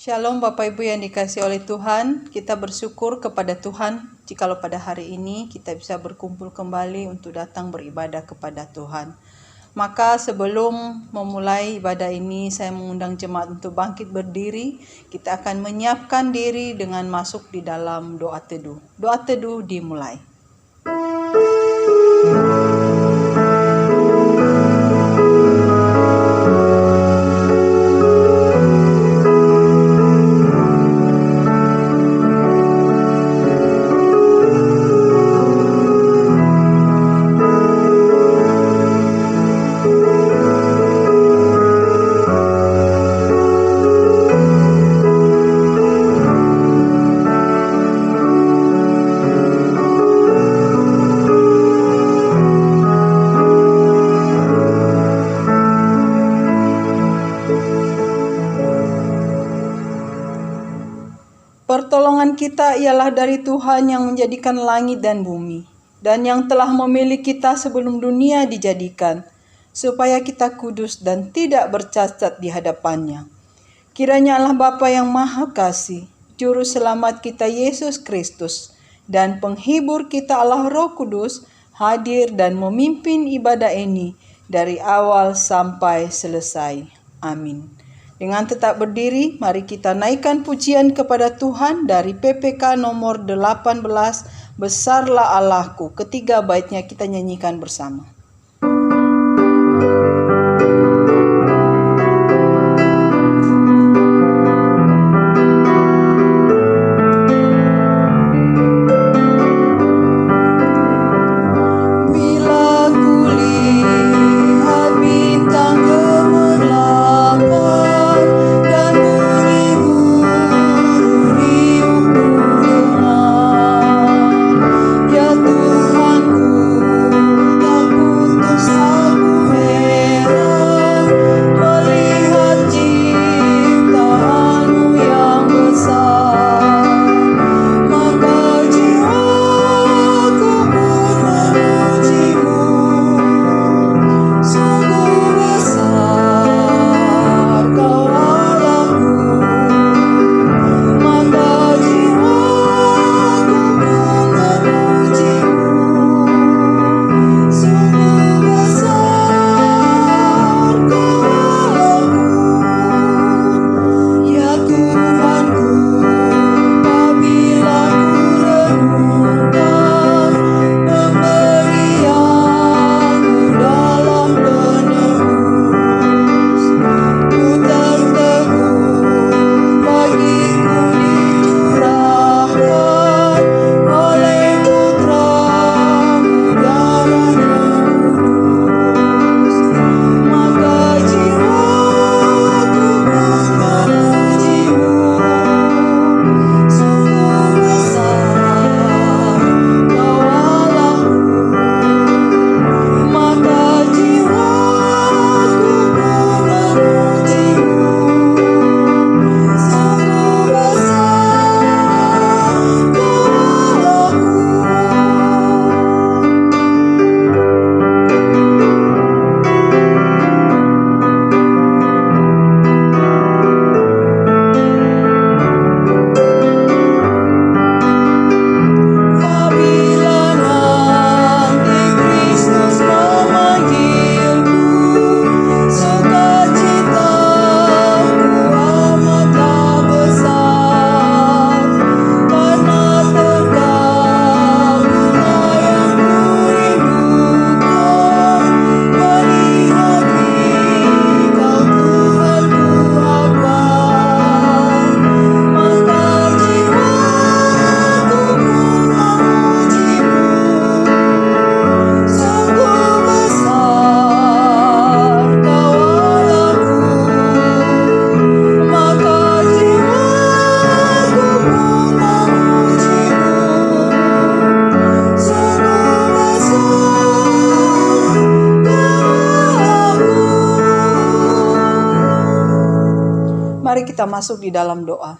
Shalom Bapak Ibu yang dikasihi oleh Tuhan, kita bersyukur kepada Tuhan jikalau pada hari ini kita bisa berkumpul kembali untuk datang beribadah kepada Tuhan. Maka sebelum memulai ibadah ini, saya mengundang jemaat untuk bangkit berdiri. Kita akan menyiapkan diri dengan masuk di dalam doa teduh. Doa teduh dimulai. Pertolongan kita ialah dari Tuhan yang menjadikan langit dan bumi, dan yang telah memilih kita sebelum dunia dijadikan, supaya kita kudus dan tidak bercacat di hadapannya. Kiranya Allah Bapa yang Maha Kasih, Juru Selamat kita Yesus Kristus, dan Penghibur kita Allah Roh Kudus, hadir dan memimpin ibadah ini dari awal sampai selesai. Amin. Dengan tetap berdiri, mari kita naikkan pujian kepada Tuhan dari PPK nomor 18, Besarlah Allahku. Ketiga baitnya kita nyanyikan bersama. Mari kita masuk di dalam doa.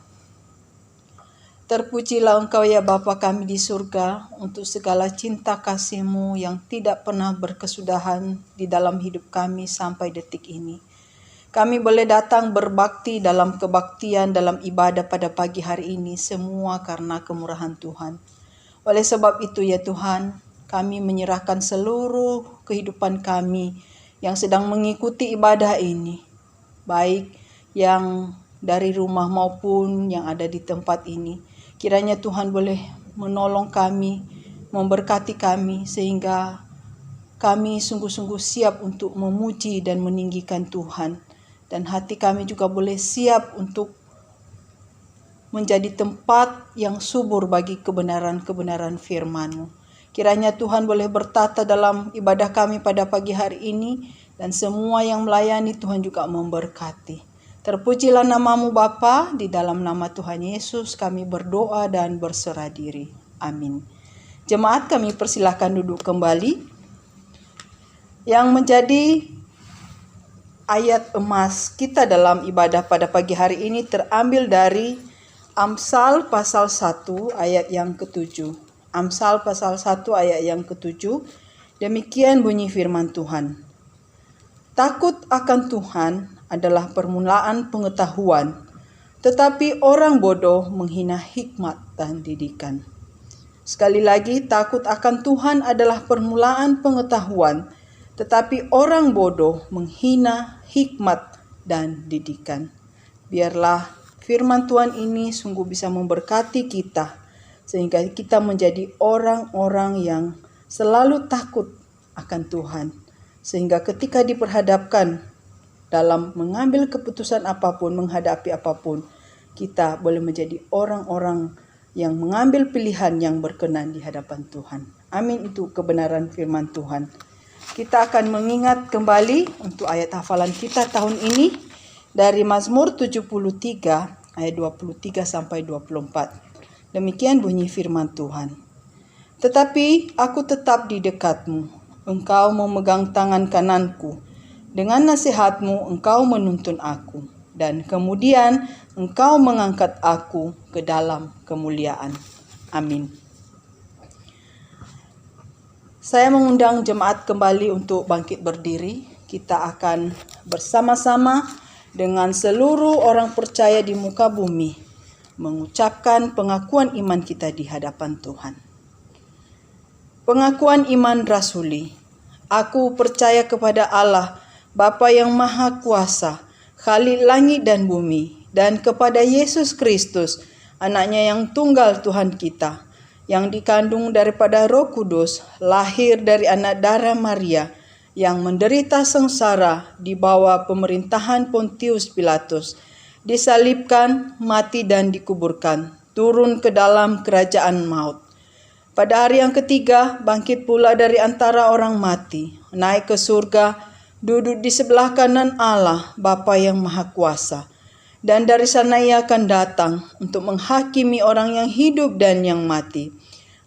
Terpujilah Engkau ya Bapa kami di surga, untuk segala cinta kasih-Mu yang tidak pernah berkesudahan di dalam hidup kami sampai detik ini. Kami boleh datang berbakti dalam kebaktian, dalam ibadah pada pagi hari ini, semua karena kemurahan Tuhan. Oleh sebab itu ya Tuhan, kami menyerahkan seluruh kehidupan kami yang sedang mengikuti ibadah ini, baik yang dari rumah maupun yang ada di tempat ini. Kiranya Tuhan boleh menolong kami, memberkati kami, sehingga kami sungguh-sungguh siap untuk memuji dan meninggikan Tuhan. Dan hati kami juga boleh siap untuk menjadi tempat yang subur bagi kebenaran-kebenaran firman-Mu. Kiranya Tuhan boleh bertata dalam ibadah kami pada pagi hari ini, dan semua yang melayani Tuhan juga memberkati. Terpujilah nama-Mu Bapa, di dalam nama Tuhan Yesus kami berdoa dan berserah diri. Amin. Jemaat, kami persilahkan duduk kembali. Yang menjadi ayat emas kita dalam ibadah pada pagi hari ini terambil dari Amsal pasal 1 ayat yang ke-7. Amsal pasal 1 ayat yang ke-7. Demikian bunyi firman Tuhan. Takut akan Tuhan adalah permulaan pengetahuan, tetapi orang bodoh menghina hikmat dan didikan. Sekali lagi, takut akan Tuhan adalah permulaan pengetahuan, tetapi orang bodoh menghina hikmat dan didikan. Biarlah firman Tuhan ini sungguh bisa memberkati kita, sehingga kita menjadi orang-orang yang selalu takut akan Tuhan. Sehingga ketika diperhadapkan dalam mengambil keputusan apapun, menghadapi apapun, kita boleh menjadi orang-orang yang mengambil pilihan yang berkenan di hadapan Tuhan. Amin, itu kebenaran firman Tuhan. Kita akan mengingat kembali untuk ayat hafalan kita tahun ini dari Mazmur 73 ayat 23 sampai 24. Demikian bunyi firman Tuhan. Tetapi aku tetap di dekatmu, engkau memegang tangan kananku, dengan nasihatmu engkau menuntun aku, dan kemudian engkau mengangkat aku ke dalam kemuliaan. Amin. Saya mengundang jemaat kembali untuk bangkit berdiri. Kita akan bersama-sama dengan seluruh orang percaya di muka bumi mengucapkan pengakuan iman kita di hadapan Tuhan. Pengakuan iman rasuli. Aku percaya kepada Allah, Bapa yang Maha Kuasa, Khalik langit dan bumi, dan kepada Yesus Kristus, Anaknya yang tunggal Tuhan kita, yang dikandung daripada Roh Kudus, lahir dari anak darah Maria, yang menderita sengsara di bawah pemerintahan Pontius Pilatus, disalibkan, mati dan dikuburkan, turun ke dalam kerajaan maut. Pada hari yang ketiga, bangkit pula dari antara orang mati, naik ke surga, duduk di sebelah kanan Allah, Bapa yang Maha Kuasa. Dan dari sana ia akan datang untuk menghakimi orang yang hidup dan yang mati.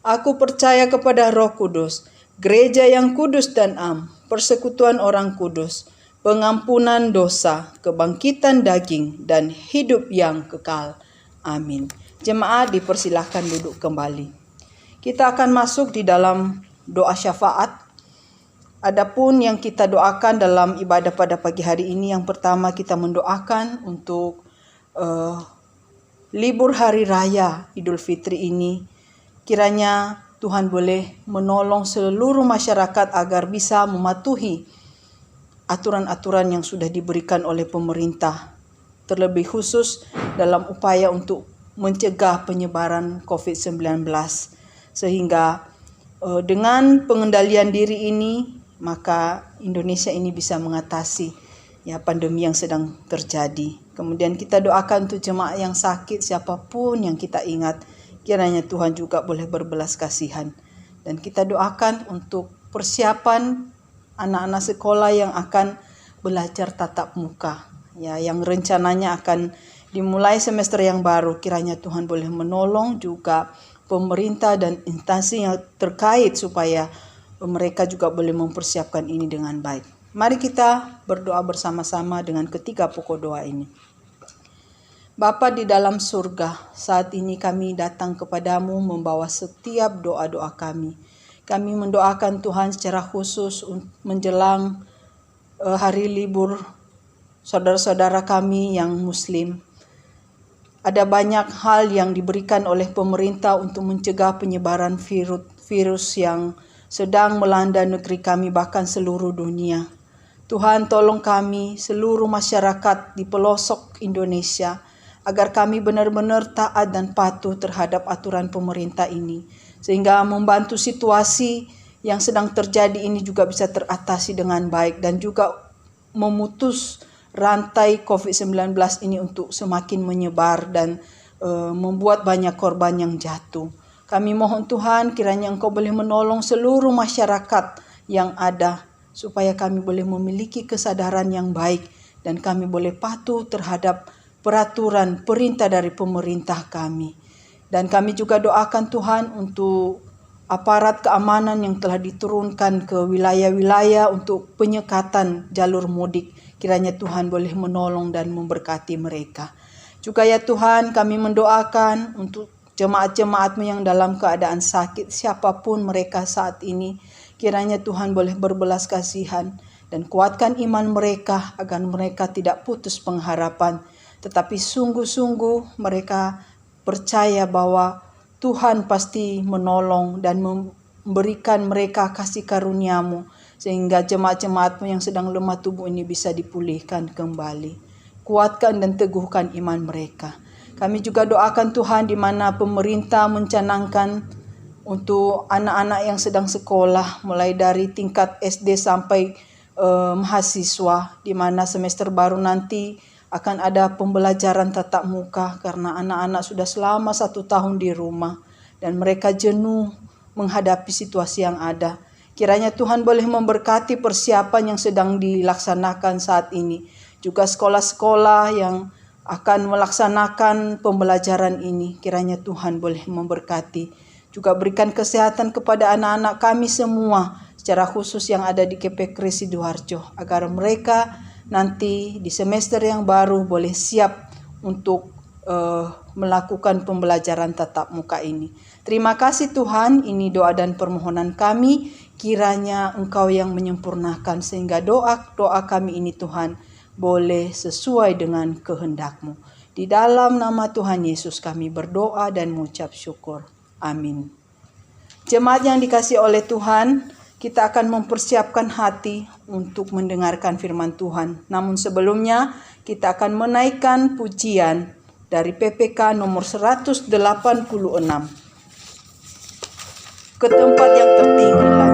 Aku percaya kepada Roh Kudus, gereja yang kudus dan am, persekutuan orang kudus, pengampunan dosa, kebangkitan daging, dan hidup yang kekal. Amin. Jemaat dipersilahkan duduk kembali. Kita akan masuk di dalam doa syafaat. Adapun yang kita doakan dalam ibadah pada pagi hari ini, yang pertama kita mendoakan untuk libur hari raya Idul Fitri ini. Kiranya Tuhan boleh menolong seluruh masyarakat agar bisa mematuhi aturan-aturan yang sudah diberikan oleh pemerintah, terlebih khusus dalam upaya untuk mencegah penyebaran COVID-19. Sehingga dengan pengendalian diri ini, maka Indonesia ini bisa mengatasi pandemi yang sedang terjadi. Kemudian kita doakan untuk jemaat yang sakit, siapapun yang kita ingat, kiranya Tuhan juga boleh berbelas kasihan. Dan kita doakan untuk persiapan anak-anak sekolah yang akan belajar tatap muka, yang rencananya akan dimulai semester yang baru. Kiranya Tuhan boleh menolong juga pemerintah dan instansi yang terkait supaya mereka juga boleh mempersiapkan ini dengan baik. Mari kita berdoa bersama-sama dengan ketiga pokok doa ini. Bapa di dalam surga, saat ini kami datang kepadamu membawa setiap doa-doa kami. Kami mendoakan Tuhan secara khusus menjelang hari libur saudara-saudara kami yang Muslim. Ada banyak hal yang diberikan oleh pemerintah untuk mencegah penyebaran virus yang sedang melanda negeri kami, bahkan seluruh dunia. Tuhan, tolong kami, seluruh masyarakat di pelosok Indonesia, agar kami benar-benar taat dan patuh terhadap aturan pemerintah ini, sehingga membantu situasi yang sedang terjadi ini juga bisa teratasi dengan baik, dan juga memutus rantai COVID-19 ini untuk semakin menyebar dan membuat banyak korban yang jatuh. Kami mohon Tuhan, kiranya Engkau boleh menolong seluruh masyarakat yang ada, supaya kami boleh memiliki kesadaran yang baik dan kami boleh patuh terhadap peraturan perintah dari pemerintah kami. Dan kami juga doakan Tuhan untuk aparat keamanan yang telah diturunkan ke wilayah-wilayah untuk penyekatan jalur mudik. Kiranya Tuhan boleh menolong dan memberkati mereka. Juga ya Tuhan, kami mendoakan untuk jemaat-jemaat-Mu yang dalam keadaan sakit, siapapun mereka saat ini. Kiranya Tuhan boleh berbelas kasihan dan kuatkan iman mereka agar mereka tidak putus pengharapan. Tetapi sungguh-sungguh mereka percaya bahwa Tuhan pasti menolong dan memberikan mereka kasih karunia-Mu, sehingga jemaat-jemaat-Mu yang sedang lemah tubuh ini bisa dipulihkan kembali. Kuatkan dan teguhkan iman mereka. Kami juga doakan Tuhan di mana pemerintah mencanangkan untuk anak-anak yang sedang sekolah, mulai dari tingkat SD sampai mahasiswa, di mana semester baru nanti akan ada pembelajaran tatap muka karena anak-anak sudah selama 1 tahun di rumah dan mereka jenuh menghadapi situasi yang ada. Kiranya Tuhan boleh memberkati persiapan yang sedang dilaksanakan saat ini. Juga sekolah-sekolah yang akan melaksanakan pembelajaran ini. Kiranya Tuhan boleh memberkati. Juga berikan kesehatan kepada anak-anak kami semua, secara khusus yang ada di KPK Sidoarjo, agar mereka nanti di semester yang baru boleh siap untuk melakukan pembelajaran tatap muka ini. Terima kasih Tuhan, ini doa dan permohonan kami. Kiranya Engkau yang menyempurnakan sehingga doa kami ini Tuhan boleh sesuai dengan kehendak-Mu. Di dalam nama Tuhan Yesus kami berdoa dan mengucap syukur. Amin. Jemaat yang dikasihi oleh Tuhan, kita akan mempersiapkan hati untuk mendengarkan firman Tuhan. Namun sebelumnya kita akan menaikkan pujian dari PPK nomor 186. Ke tempat yang tertinggilah.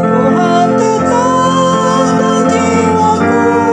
Tuhan tetapkan jiwaku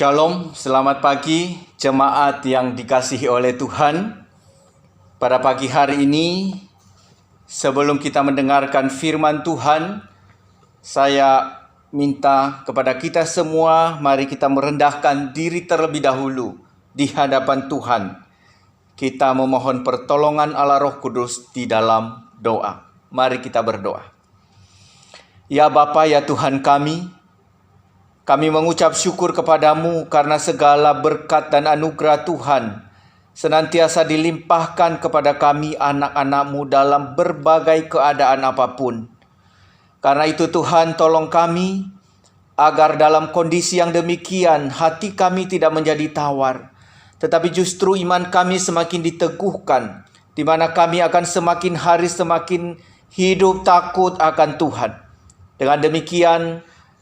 Shalom, selamat pagi jemaat yang dikasihi oleh Tuhan. Pada pagi hari ini, sebelum kita mendengarkan firman Tuhan, saya minta kepada kita semua, mari kita merendahkan diri terlebih dahulu di hadapan Tuhan. Kita memohon pertolongan Allah Roh Kudus di dalam doa. Mari kita berdoa. Ya Bapa, ya Tuhan kami mengucap syukur kepadamu karena segala berkat dan anugerah Tuhan senantiasa dilimpahkan kepada kami anak-anak-Mu dalam berbagai keadaan apapun. Karena itu Tuhan, tolong kami agar dalam kondisi yang demikian hati kami tidak menjadi tawar, tetapi justru iman kami semakin diteguhkan, di mana kami akan semakin hari semakin hidup takut akan Tuhan. Dengan demikian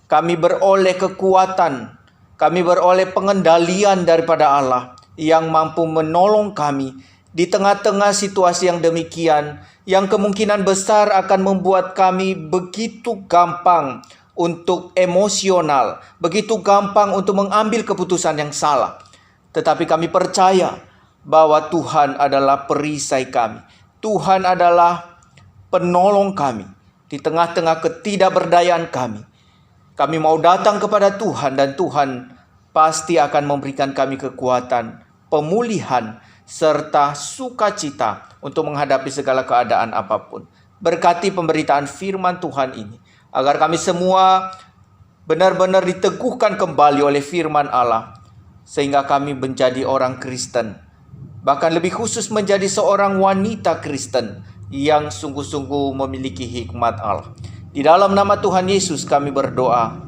kami beroleh kekuatan, kami beroleh pengendalian daripada Allah yang mampu menolong kami di tengah-tengah situasi yang demikian, yang kemungkinan besar akan membuat kami begitu gampang untuk emosional, begitu gampang untuk mengambil keputusan yang salah. Tetapi kami percaya bahwa Tuhan adalah perisai kami, Tuhan adalah penolong kami di tengah-tengah ketidakberdayaan kami. Kami mau datang kepada Tuhan dan Tuhan pasti akan memberikan kami kekuatan, pemulihan, serta sukacita untuk menghadapi segala keadaan apapun. Berkati pemberitaan firman Tuhan ini, agar kami semua benar-benar diteguhkan kembali oleh firman Allah, sehingga kami menjadi orang Kristen. Bahkan lebih khusus menjadi seorang wanita Kristen yang sungguh-sungguh memiliki hikmat Allah. Di dalam nama Tuhan Yesus kami berdoa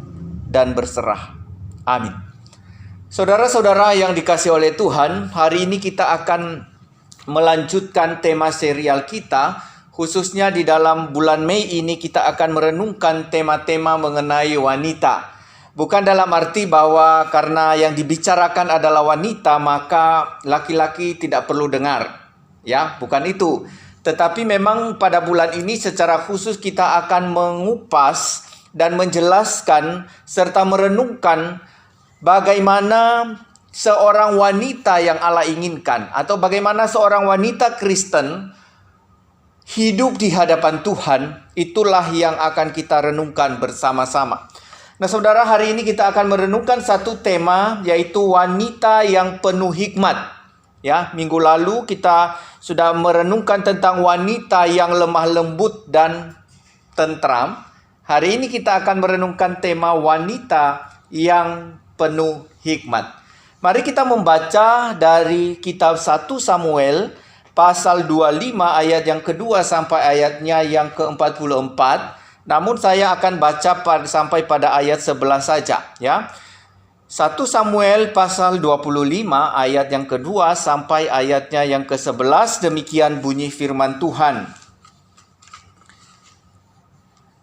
dan berserah. Amin. Saudara-saudara yang dikasihi oleh Tuhan, hari ini kita akan melanjutkan tema serial kita. Khususnya di dalam bulan Mei ini kita akan merenungkan tema-tema mengenai wanita. Bukan dalam arti bahwa karena yang dibicarakan adalah wanita maka laki-laki tidak perlu dengar. Ya, bukan itu. Tetapi memang pada bulan ini secara khusus kita akan mengupas dan menjelaskan serta merenungkan bagaimana seorang wanita yang Allah inginkan, atau bagaimana seorang wanita Kristen hidup di hadapan Tuhan. Itulah yang akan kita renungkan bersama-sama. Nah saudara, hari ini kita akan merenungkan satu tema, yaitu wanita yang penuh hikmat. Ya, minggu lalu kita sudah merenungkan tentang wanita yang lemah lembut dan tentram. Hari ini kita akan merenungkan tema wanita yang penuh hikmat. Mari kita membaca dari kitab 1 Samuel pasal 25 ayat yang kedua sampai ayatnya yang ke-44. Namun saya akan baca sampai pada ayat 11 saja, ya. 1 Samuel pasal 25 ayat yang kedua sampai ayatnya yang ke-11, demikian bunyi firman Tuhan.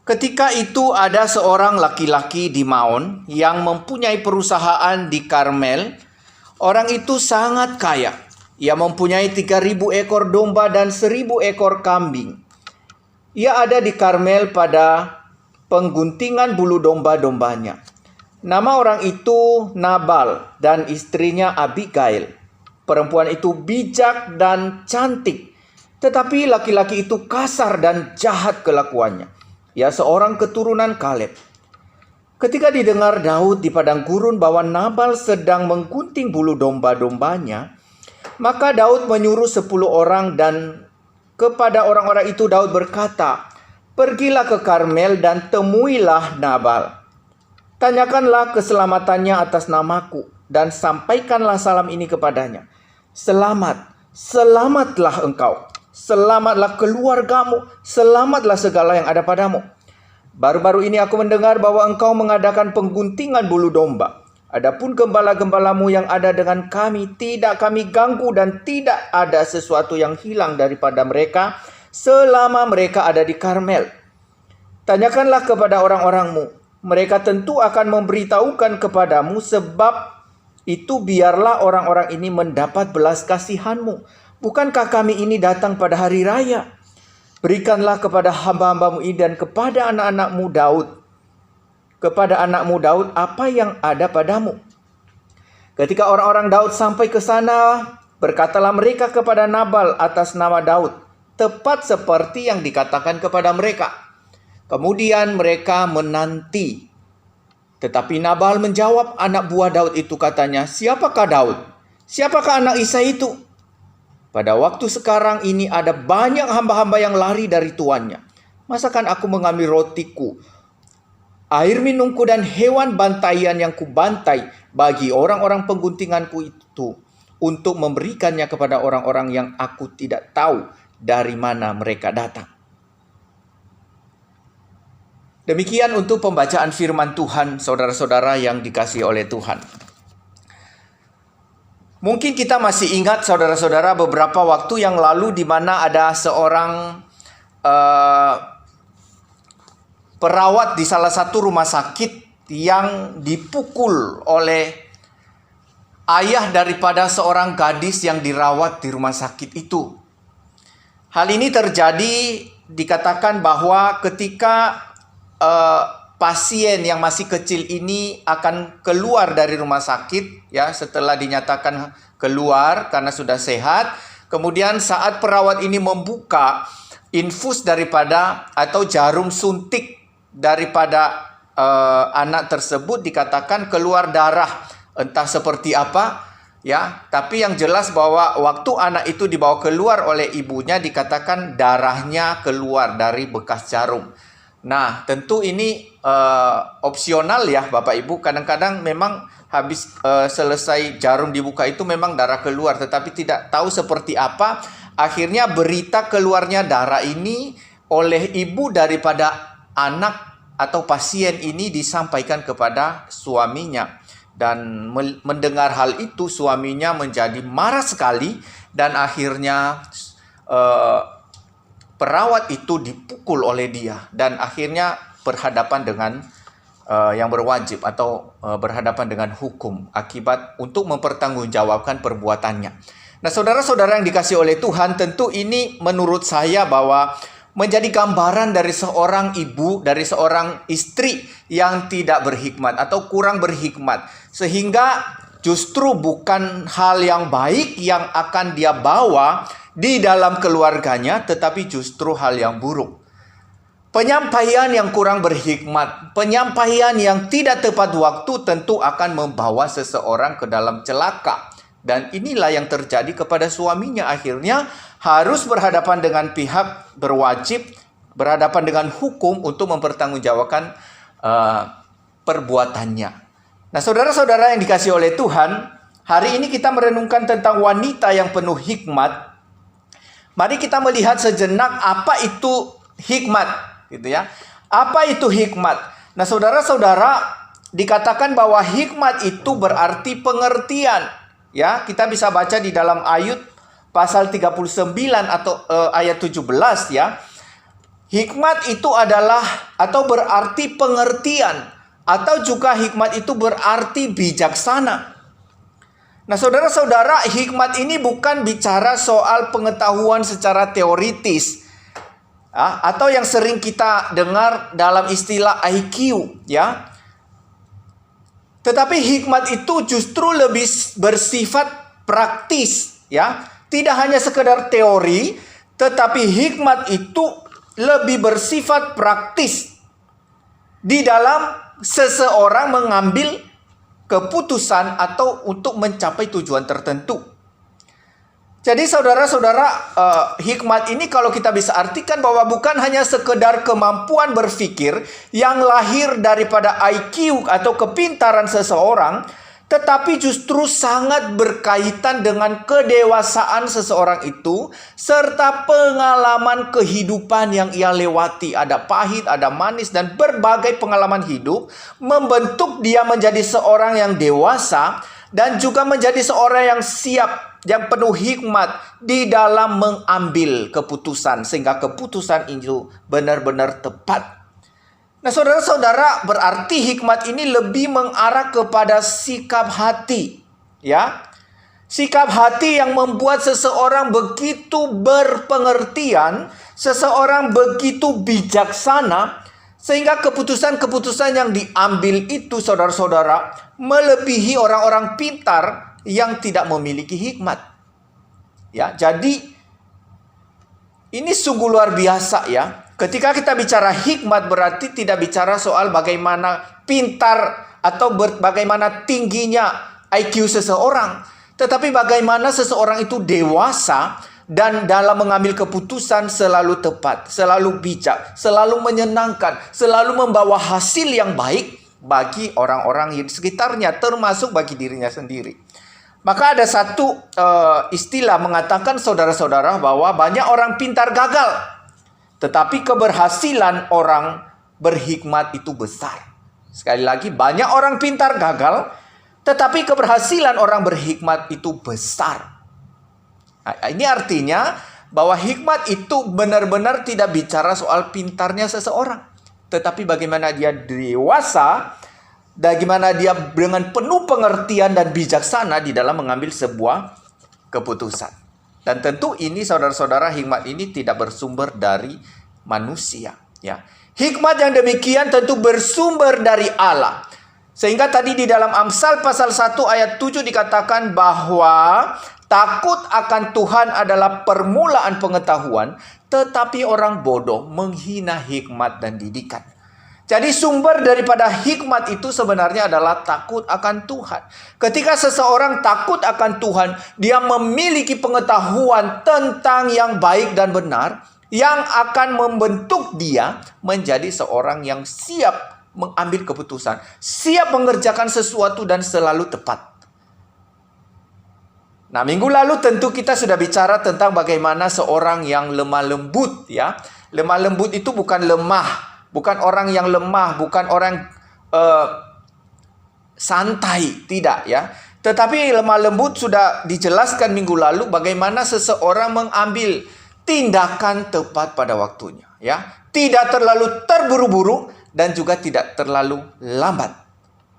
Ketika itu ada seorang laki-laki di Maon yang mempunyai perusahaan di Karmel. Orang itu sangat kaya. Ia mempunyai 3.000 ekor domba dan 1.000 ekor kambing. Ia ada di Karmel pada pengguntingan bulu domba-dombanya. Nama orang itu Nabal dan istrinya Abigail. Perempuan itu bijak dan cantik, tetapi laki-laki itu kasar dan jahat kelakuannya. Ia seorang keturunan Kaleb. Ketika didengar Daud di padang gurun bahwa Nabal sedang menggunting bulu domba-dombanya, maka Daud menyuruh 10 orang dan kepada orang-orang itu Daud berkata, "Pergilah ke Karmel dan temuilah Nabal. Tanyakanlah keselamatannya atas namaku dan sampaikanlah salam ini kepadanya. Selamat, selamatlah engkau, selamatlah keluargamu, selamatlah segala yang ada padamu. Baru-baru ini aku mendengar bahwa engkau mengadakan pengguntingan bulu domba. Adapun gembala-gembalamu yang ada dengan kami tidak kami ganggu dan tidak ada sesuatu yang hilang daripada mereka selama mereka ada di Karmel. Tanyakanlah kepada orang-orangmu. Mereka tentu akan memberitahukan kepadamu, sebab itu biarlah orang-orang ini mendapat belas kasihanmu. Bukankah kami ini datang pada hari raya? Berikanlah kepada hamba-hambamu ini dan kepada anak-anakmu Daud. Kepada anakmu Daud apa yang ada padamu." Ketika orang-orang Daud sampai ke sana, berkatalah mereka kepada Nabal atas nama Daud, tepat seperti yang dikatakan kepada mereka. Kemudian mereka menanti. Tetapi Nabal menjawab anak buah Daud itu, katanya, "Siapakah Daud? Siapakah anak Isai itu? Pada waktu sekarang ini ada banyak hamba-hamba yang lari dari tuannya. Masakan aku mengambil rotiku, air minumku dan hewan bantaian yang kubantai bagi orang-orang pengguntinganku itu untuk memberikannya kepada orang-orang yang aku tidak tahu dari mana mereka datang." Demikian untuk pembacaan firman Tuhan, saudara-saudara yang dikasihi oleh Tuhan. Mungkin kita masih ingat, saudara-saudara, beberapa waktu yang lalu di mana ada seorang perawat di salah satu rumah sakit yang dipukul oleh ayah daripada seorang gadis yang dirawat di rumah sakit itu. Hal ini terjadi, dikatakan bahwa ketika pasien yang masih kecil ini akan keluar dari rumah sakit, ya, setelah dinyatakan keluar karena sudah sehat. Kemudian saat perawat ini membuka infus daripada atau jarum suntik daripada anak tersebut, dikatakan keluar darah, entah seperti apa, ya. Tapi yang jelas bahwa waktu anak itu dibawa keluar oleh ibunya, dikatakan darahnya keluar dari bekas jarum. Nah, tentu ini opsional ya Bapak Ibu. Kadang-kadang memang habis selesai jarum dibuka itu memang darah keluar, tetapi tidak tahu seperti apa. Akhirnya berita keluarnya darah ini oleh ibu daripada anak atau pasien ini disampaikan kepada suaminya. Dan mendengar hal itu, suaminya menjadi marah sekali dan akhirnya perawat itu dipukul oleh dia dan akhirnya berhadapan dengan yang berwajib atau berhadapan dengan hukum akibat untuk mempertanggungjawabkan perbuatannya. Nah, saudara-saudara yang dikasihi oleh Tuhan, tentu ini menurut saya bahwa menjadi gambaran dari seorang ibu, dari seorang istri yang tidak berhikmat atau kurang berhikmat, sehingga justru bukan hal yang baik yang akan dia bawa di dalam keluarganya, tetapi justru hal yang buruk. Penyampaian yang kurang berhikmat, penyampaian yang tidak tepat waktu tentu akan membawa seseorang ke dalam celaka. Dan inilah yang terjadi kepada suaminya. Akhirnya harus berhadapan dengan pihak berwajib, berhadapan dengan hukum untuk mempertanggungjawabkan perbuatannya. Nah, saudara-saudara yang dikasihi oleh Tuhan, hari ini kita merenungkan tentang wanita yang penuh hikmat. Mari kita melihat sejenak apa itu hikmat, gitu ya. Apa itu hikmat? Nah, saudara-saudara, dikatakan bahwa hikmat itu berarti pengertian, ya. Kita bisa baca di dalam Ayub pasal 39 atau ayat 17, ya. Hikmat itu adalah atau berarti pengertian, atau juga hikmat itu berarti bijaksana. Nah, saudara-saudara, hikmat ini bukan bicara soal pengetahuan secara teoritis, ya, atau yang sering kita dengar dalam istilah IQ, ya. Tetapi hikmat itu justru lebih bersifat praktis, ya. Tidak hanya sekedar teori, tetapi hikmat itu lebih bersifat praktis di dalam seseorang mengambil keputusan atau untuk mencapai tujuan tertentu. Jadi saudara-saudara, hikmat ini kalau kita bisa artikan bahwa bukan hanya sekedar kemampuan berpikir yang lahir daripada IQ atau kepintaran seseorang, tetapi justru sangat berkaitan dengan kedewasaan seseorang itu serta pengalaman kehidupan yang ia lewati. Ada pahit, ada manis, dan berbagai pengalaman hidup membentuk dia menjadi seorang yang dewasa dan juga menjadi seorang yang siap, yang penuh hikmat di dalam mengambil keputusan sehingga keputusan itu benar-benar tepat. Nah, saudara-saudara, berarti hikmat ini lebih mengarah kepada sikap hati, ya. Sikap hati yang membuat seseorang begitu berpengertian, seseorang begitu bijaksana, Sehingga keputusan-keputusan yang diambil itu, saudara-saudara, melebihi orang-orang pintar yang tidak memiliki hikmat. Ya, jadi ini sungguh luar biasa ya. Ketika kita bicara hikmat berarti tidak bicara soal bagaimana pintar atau bagaimana tingginya IQ seseorang, tetapi bagaimana seseorang itu dewasa dan dalam mengambil keputusan selalu tepat, selalu bijak, selalu menyenangkan, selalu membawa hasil yang baik bagi orang-orang di sekitarnya, termasuk bagi dirinya sendiri. Maka ada satu istilah mengatakan, saudara-saudara, bahwa banyak orang pintar gagal, tetapi keberhasilan orang berhikmat itu besar. Sekali lagi, banyak orang pintar gagal, tetapi keberhasilan orang berhikmat itu besar. Nah, ini artinya bahwa hikmat itu benar-benar tidak bicara soal pintarnya seseorang, tetapi bagaimana dia dewasa, bagaimana dia dengan penuh pengertian dan bijaksana di dalam mengambil sebuah keputusan. Dan tentu ini, saudara-saudara, hikmat ini tidak bersumber dari manusia. Ya, hikmat yang demikian tentu bersumber dari Allah. Sehingga tadi di dalam Amsal pasal 1 ayat 7 dikatakan bahwa takut akan Tuhan adalah permulaan pengetahuan, tetapi orang bodoh menghina hikmat dan didikan. Jadi sumber daripada hikmat itu sebenarnya adalah takut akan Tuhan. Ketika seseorang takut akan Tuhan, dia memiliki pengetahuan tentang yang baik dan benar, yang akan membentuk dia menjadi seorang yang siap mengambil keputusan, siap mengerjakan sesuatu dan selalu tepat. Nah, minggu lalu tentu kita sudah bicara tentang bagaimana seorang yang lemah lembut, ya. Lemah lembut itu bukan lemah, bukan orang yang lemah, bukan orang santai, tidak, ya. Tetapi lemah lembut sudah dijelaskan minggu lalu bagaimana seseorang mengambil tindakan tepat pada waktunya, ya. Tidak terlalu terburu-buru dan juga tidak terlalu lambat,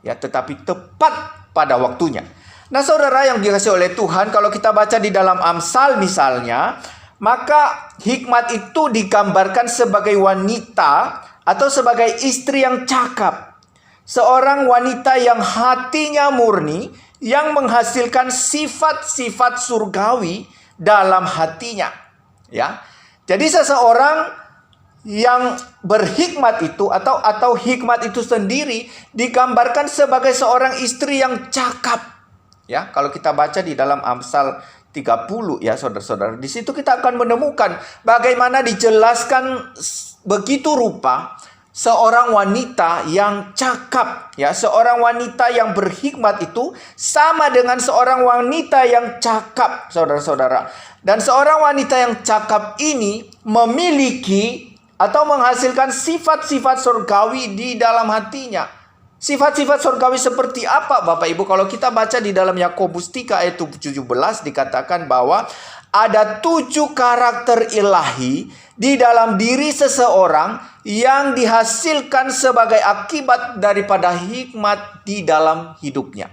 ya, tetapi tepat pada waktunya. Nah, saudara yang dikasihi oleh Tuhan, kalau kita baca di dalam Amsal misalnya, maka hikmat itu digambarkan sebagai wanita atau sebagai istri yang cakap. Seorang wanita yang hatinya murni, yang menghasilkan sifat-sifat surgawi dalam hatinya. Ya, jadi seseorang yang berhikmat itu atau hikmat itu sendiri digambarkan sebagai seorang istri yang cakap. Ya, kalau kita baca di dalam Amsal 30 ya, saudara-saudara, di situ kita akan menemukan bagaimana dijelaskan begitu rupa seorang wanita yang cakap, ya, seorang wanita yang berhikmat itu sama dengan seorang wanita yang cakap, saudara-saudara. Dan seorang wanita yang cakap ini memiliki atau menghasilkan sifat-sifat surgawi di dalam hatinya. Sifat-sifat surgawi seperti apa, Bapak Ibu? Kalau kita baca di dalam Yakobus 3 ayat 17 dikatakan bahwa ada 7 karakter ilahi di dalam diri seseorang yang dihasilkan sebagai akibat daripada hikmat di dalam hidupnya.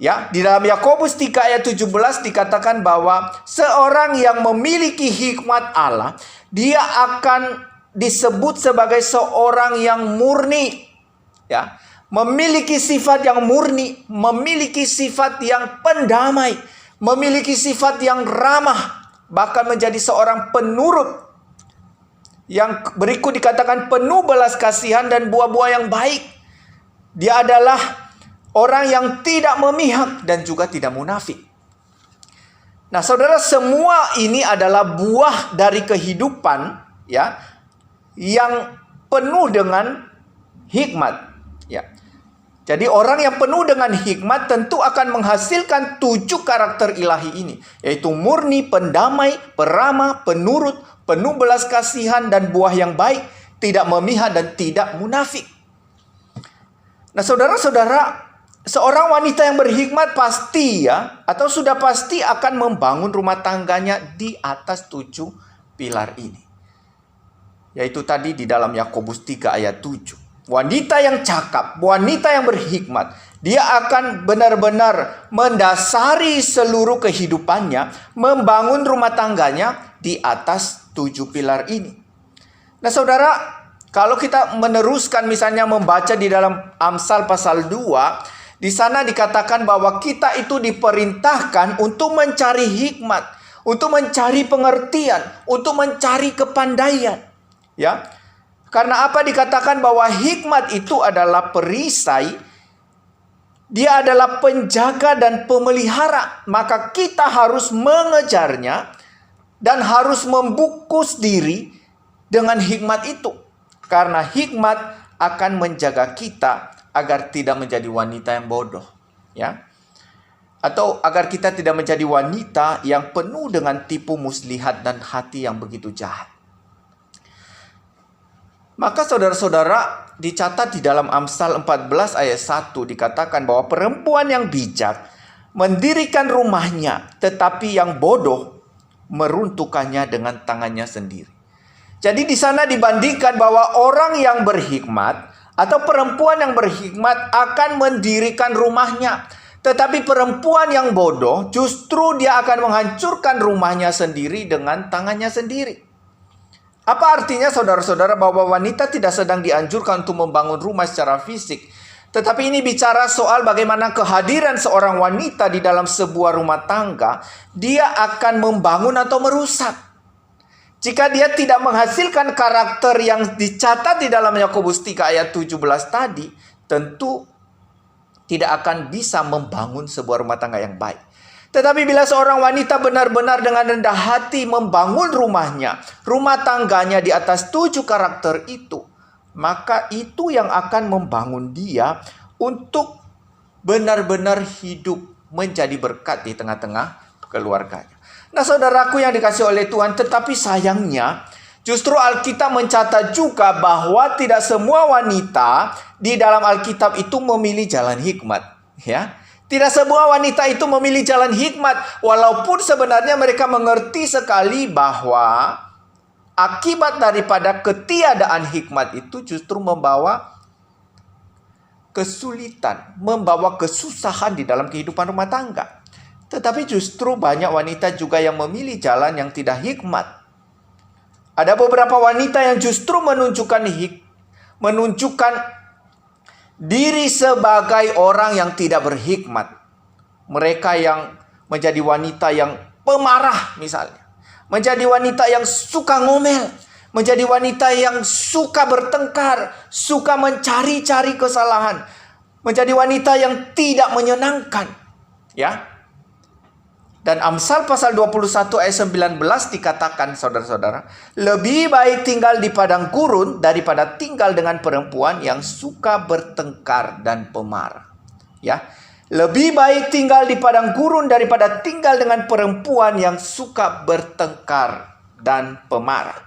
Ya, di dalam Yakobus 3 ayat 17 dikatakan bahwa seorang yang memiliki hikmat Allah, dia akan disebut sebagai seorang yang murni. Ya, memiliki sifat yang murni, memiliki sifat yang pendamai, memiliki sifat yang ramah, bahkan menjadi seorang penurut. Yang berikut dikatakan penuh belas kasihan dan buah-buah yang baik. Dia adalah orang yang tidak memihak dan juga tidak munafik. Nah, saudara, semua ini adalah buah dari kehidupan, ya, yang penuh dengan hikmat, ya. Jadi orang yang penuh dengan hikmat tentu akan menghasilkan 7 karakter ilahi ini, yaitu murni, pendamai, peramah, penurut, penuh belas kasihan dan buah yang baik, tidak memihak dan tidak munafik. Nah, saudara-saudara, seorang wanita yang berhikmat pasti, ya, atau sudah pasti akan membangun rumah tangganya di atas 7 pilar ini. Yaitu tadi di dalam Yakobus 3 ayat 7. Wanita yang cakap, wanita yang berhikmat, dia akan benar-benar mendasari seluruh kehidupannya, membangun rumah tangganya di atas 7 pilar ini. Nah, saudara, Kalau kita meneruskan misalnya membaca di dalam Amsal pasal 2, di sana dikatakan bahwa kita itu diperintahkan untuk mencari hikmat, untuk mencari pengertian, untuk mencari kepandaian. Ya. Karena apa dikatakan bahwa hikmat itu adalah perisai, dia adalah penjaga dan pemelihara, maka kita harus mengejarnya dan harus membungkus diri dengan hikmat itu. Karena hikmat akan menjaga kita agar tidak menjadi wanita yang bodoh, ya. Atau agar kita tidak menjadi wanita yang penuh dengan tipu muslihat dan hati yang begitu jahat. Maka saudara-saudara, dicatat di dalam Amsal 14 ayat 1 dikatakan bahwa perempuan yang bijak mendirikan rumahnya, tetapi yang bodoh meruntuhkannya dengan tangannya sendiri. Jadi di sana dibandingkan bahwa orang yang berhikmat atau perempuan yang berhikmat akan mendirikan rumahnya. Tetapi perempuan yang bodoh justru dia akan menghancurkan rumahnya sendiri dengan tangannya sendiri. Apa artinya saudara-saudara bahwa wanita tidak sedang dianjurkan untuk membangun rumah secara fisik. Tetapi ini bicara soal bagaimana kehadiran seorang wanita di dalam sebuah rumah tangga. Dia akan membangun atau merusak. Jika dia tidak menghasilkan karakter yang dicatat di dalam Yakobus 3 ayat 17 tadi, tentu tidak akan bisa membangun sebuah rumah tangga yang baik. Tetapi bila seorang wanita benar-benar dengan rendah hati membangun rumahnya, rumah tangganya di atas 7 karakter itu, maka itu yang akan membangun dia untuk benar-benar hidup menjadi berkat di tengah-tengah keluarganya. Nah, saudaraku yang dikasihi oleh Tuhan, tetapi sayangnya justru Alkitab mencatat juga bahwa tidak semua wanita di dalam Alkitab itu memilih jalan hikmat, ya. Tidak semua wanita itu memilih jalan hikmat, walaupun sebenarnya mereka mengerti sekali bahwa akibat daripada ketiadaan hikmat itu justru membawa kesulitan, membawa kesusahan di dalam kehidupan rumah tangga. Tetapi justru banyak wanita juga yang memilih jalan yang tidak hikmat. Ada beberapa wanita yang justru menunjukkan diri sebagai orang yang tidak berhikmat. Mereka yang menjadi wanita yang pemarah misalnya. Menjadi wanita yang suka ngomel. Menjadi wanita yang suka bertengkar. Suka mencari-cari kesalahan. Menjadi wanita yang tidak menyenangkan. Ya. Dan Amsal pasal 21 ayat 19 dikatakan saudara-saudara, lebih baik tinggal di padang gurun daripada tinggal dengan perempuan yang suka bertengkar dan pemarah. Ya, lebih baik tinggal di padang gurun daripada tinggal dengan perempuan yang suka bertengkar dan pemarah.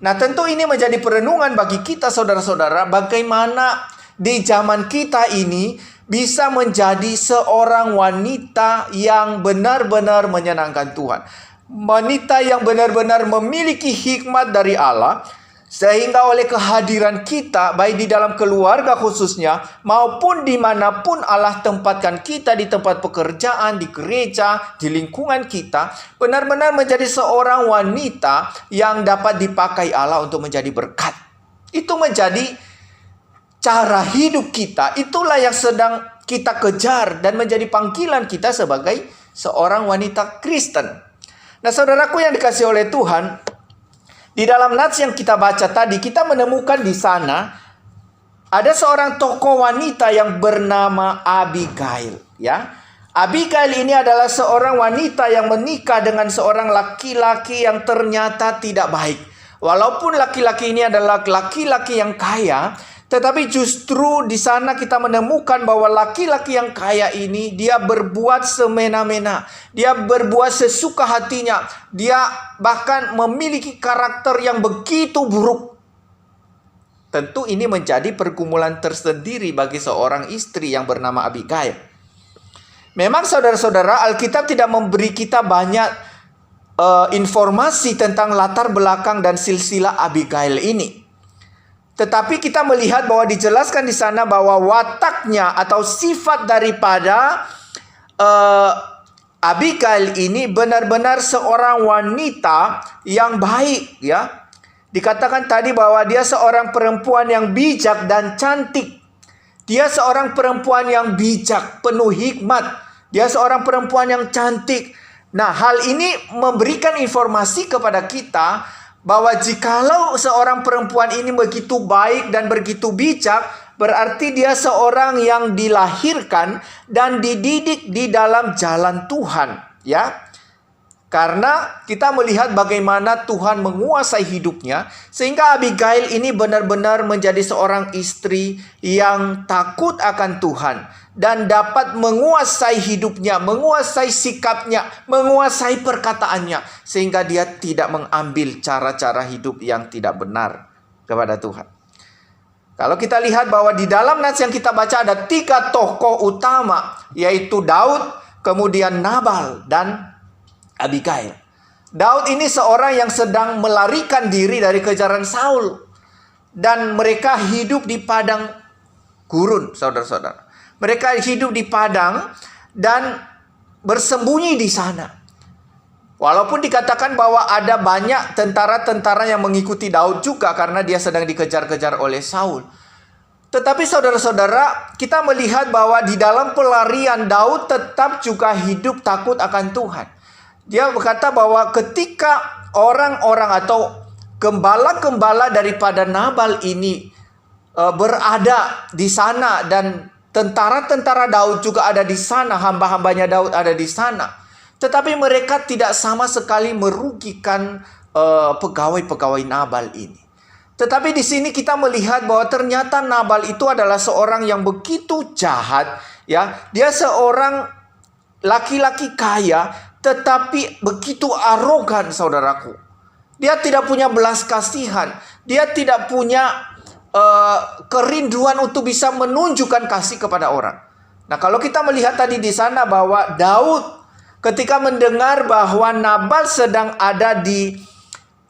Nah, tentu ini menjadi perenungan bagi kita saudara-saudara, bagaimana di zaman kita ini bisa menjadi seorang wanita yang benar-benar menyenangkan Tuhan. Wanita yang benar-benar memiliki hikmat dari Allah. Sehingga oleh kehadiran kita, baik di dalam keluarga khususnya, maupun dimanapun Allah tempatkan kita, di tempat pekerjaan, di gereja, di lingkungan kita, benar-benar menjadi seorang wanita yang dapat dipakai Allah untuk menjadi berkat. Itu menjadi cara hidup kita, itulah yang sedang kita kejar dan menjadi panggilan kita sebagai seorang wanita Kristen. Nah, saudaraku yang dikasihi oleh Tuhan, di dalam nats yang kita baca tadi, kita menemukan di sana ada seorang tokoh wanita yang bernama Abigail, ya. Abigail ini adalah seorang wanita yang menikah dengan seorang laki-laki yang ternyata tidak baik. Walaupun laki-laki ini adalah laki-laki yang kaya, tetapi justru di sana kita menemukan bahwa laki-laki yang kaya ini dia berbuat semena-mena. Dia berbuat sesuka hatinya. Dia bahkan memiliki karakter yang begitu buruk. Tentu ini menjadi pergumulan tersendiri bagi seorang istri yang bernama Abigail. Memang saudara-saudara, Alkitab tidak memberi kita banyak informasi tentang latar belakang dan silsilah Abigail ini. Tetapi kita melihat bahwa dijelaskan di sana bahwa wataknya atau sifat daripada Abigail ini benar-benar seorang wanita yang baik, ya. Dikatakan tadi bahwa dia seorang perempuan yang bijak dan cantik. Dia seorang perempuan yang bijak, penuh hikmat. Dia seorang perempuan yang cantik. Nah, hal ini memberikan informasi kepada kita bahwa jikalau seorang perempuan ini begitu baik dan begitu bijak, berarti dia seorang yang dilahirkan dan dididik di dalam jalan Tuhan, ya. Karena kita melihat bagaimana Tuhan menguasai hidupnya, sehingga Abigail ini benar-benar menjadi seorang istri yang takut akan Tuhan dan dapat menguasai hidupnya, menguasai sikapnya, menguasai perkataannya, sehingga dia tidak mengambil cara-cara hidup yang tidak benar kepada Tuhan. Kalau kita lihat bahwa di dalam nats yang kita baca ada 3 tokoh utama, yaitu Daud, kemudian Nabal, dan Abigail. Daud ini seorang yang sedang melarikan diri dari kejaran Saul. Dan mereka hidup di padang gurun, saudara-saudara. Mereka hidup di padang dan bersembunyi di sana. Walaupun dikatakan bahwa ada banyak tentara-tentara yang mengikuti Daud juga karena dia sedang dikejar-kejar oleh Saul. Tetapi saudara-saudara, kita melihat bahwa di dalam pelarian Daud tetap juga hidup takut akan Tuhan. Dia berkata bahwa ketika orang-orang atau gembala-gembala daripada Nabal ini berada di sana dan tentara-tentara Daud juga ada di sana, hamba-hambanya Daud ada di sana. Tetapi mereka tidak sama sekali merugikan pegawai-pegawai Nabal ini. Tetapi di sini kita melihat bahwa ternyata Nabal itu adalah seorang yang begitu jahat, ya. Dia seorang laki-laki kaya tetapi begitu arogan, saudaraku. Dia tidak punya belas kasihan. Dia tidak punya kerinduan untuk bisa menunjukkan kasih kepada orang. Nah, kalau kita melihat tadi di sana bahwa Daud ketika mendengar bahwa Nabal sedang ada di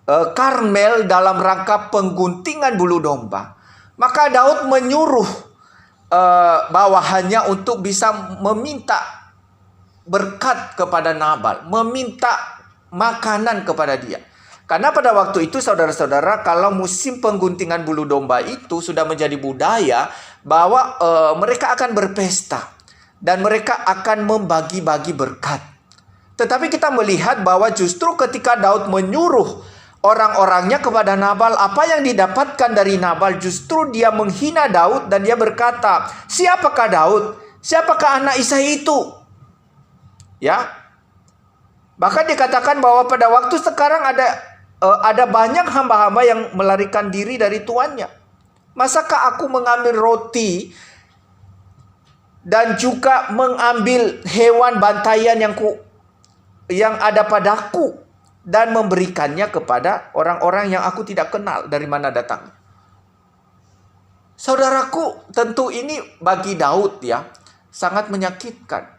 Karmel dalam rangka pengguntingan bulu domba, maka Daud menyuruh bawahannya untuk bisa meminta berkat kepada Nabal, meminta makanan kepada dia. Karena pada waktu itu saudara-saudara, kalau musim pengguntingan bulu domba itu sudah menjadi budaya bahwa mereka akan berpesta dan mereka akan membagi-bagi berkat. Tetapi kita melihat bahwa justru ketika Daud menyuruh orang-orangnya kepada Nabal, apa yang didapatkan dari Nabal justru dia menghina Daud dan dia berkata, "Siapakah Daud? Siapakah anak Isai itu?" Ya, bahkan dikatakan bahwa pada waktu sekarang ada banyak hamba-hamba yang melarikan diri dari tuannya. Masakah aku mengambil roti dan juga mengambil hewan bantaian yang ada padaku dan memberikannya kepada orang-orang yang aku tidak kenal, dari mana datang? Saudaraku, tentu ini bagi Daud ya sangat menyakitkan.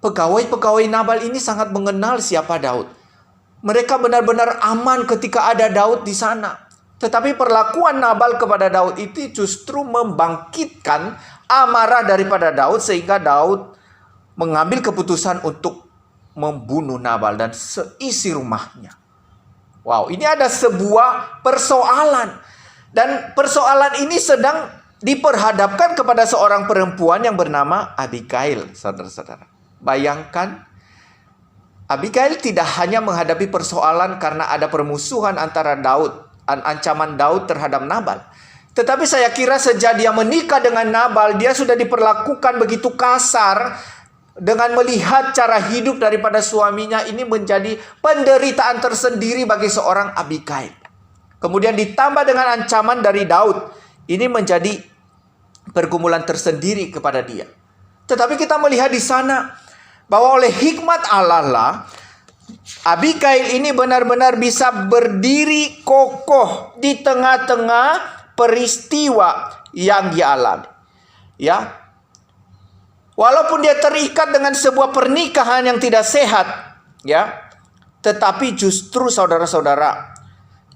Pegawai-pegawai Nabal ini sangat mengenal siapa Daud. Mereka benar-benar aman ketika ada Daud di sana. Tetapi perlakuan Nabal kepada Daud itu justru membangkitkan amarah daripada Daud, sehingga Daud mengambil keputusan untuk membunuh Nabal dan seisi rumahnya. Wow, ini ada sebuah persoalan. Dan persoalan ini sedang diperhadapkan kepada seorang perempuan yang bernama Abigail, saudara-saudara. Bayangkan, Abigail tidak hanya menghadapi persoalan karena ada permusuhan antara Daud, ancaman Daud terhadap Nabal. Tetapi saya kira sejak dia menikah dengan Nabal, dia sudah diperlakukan begitu kasar dengan melihat cara hidup daripada suaminya. Ini menjadi penderitaan tersendiri bagi seorang Abigail. Kemudian ditambah dengan ancaman dari Daud. Ini menjadi pergumulan tersendiri kepada dia. Tetapi kita melihat di sana bahwa oleh hikmat Allah lah, Abigail ini benar-benar bisa berdiri kokoh di tengah-tengah peristiwa yang dia alami. Ya, walaupun dia terikat dengan sebuah pernikahan yang tidak sehat, ya, tetapi justru saudara-saudara,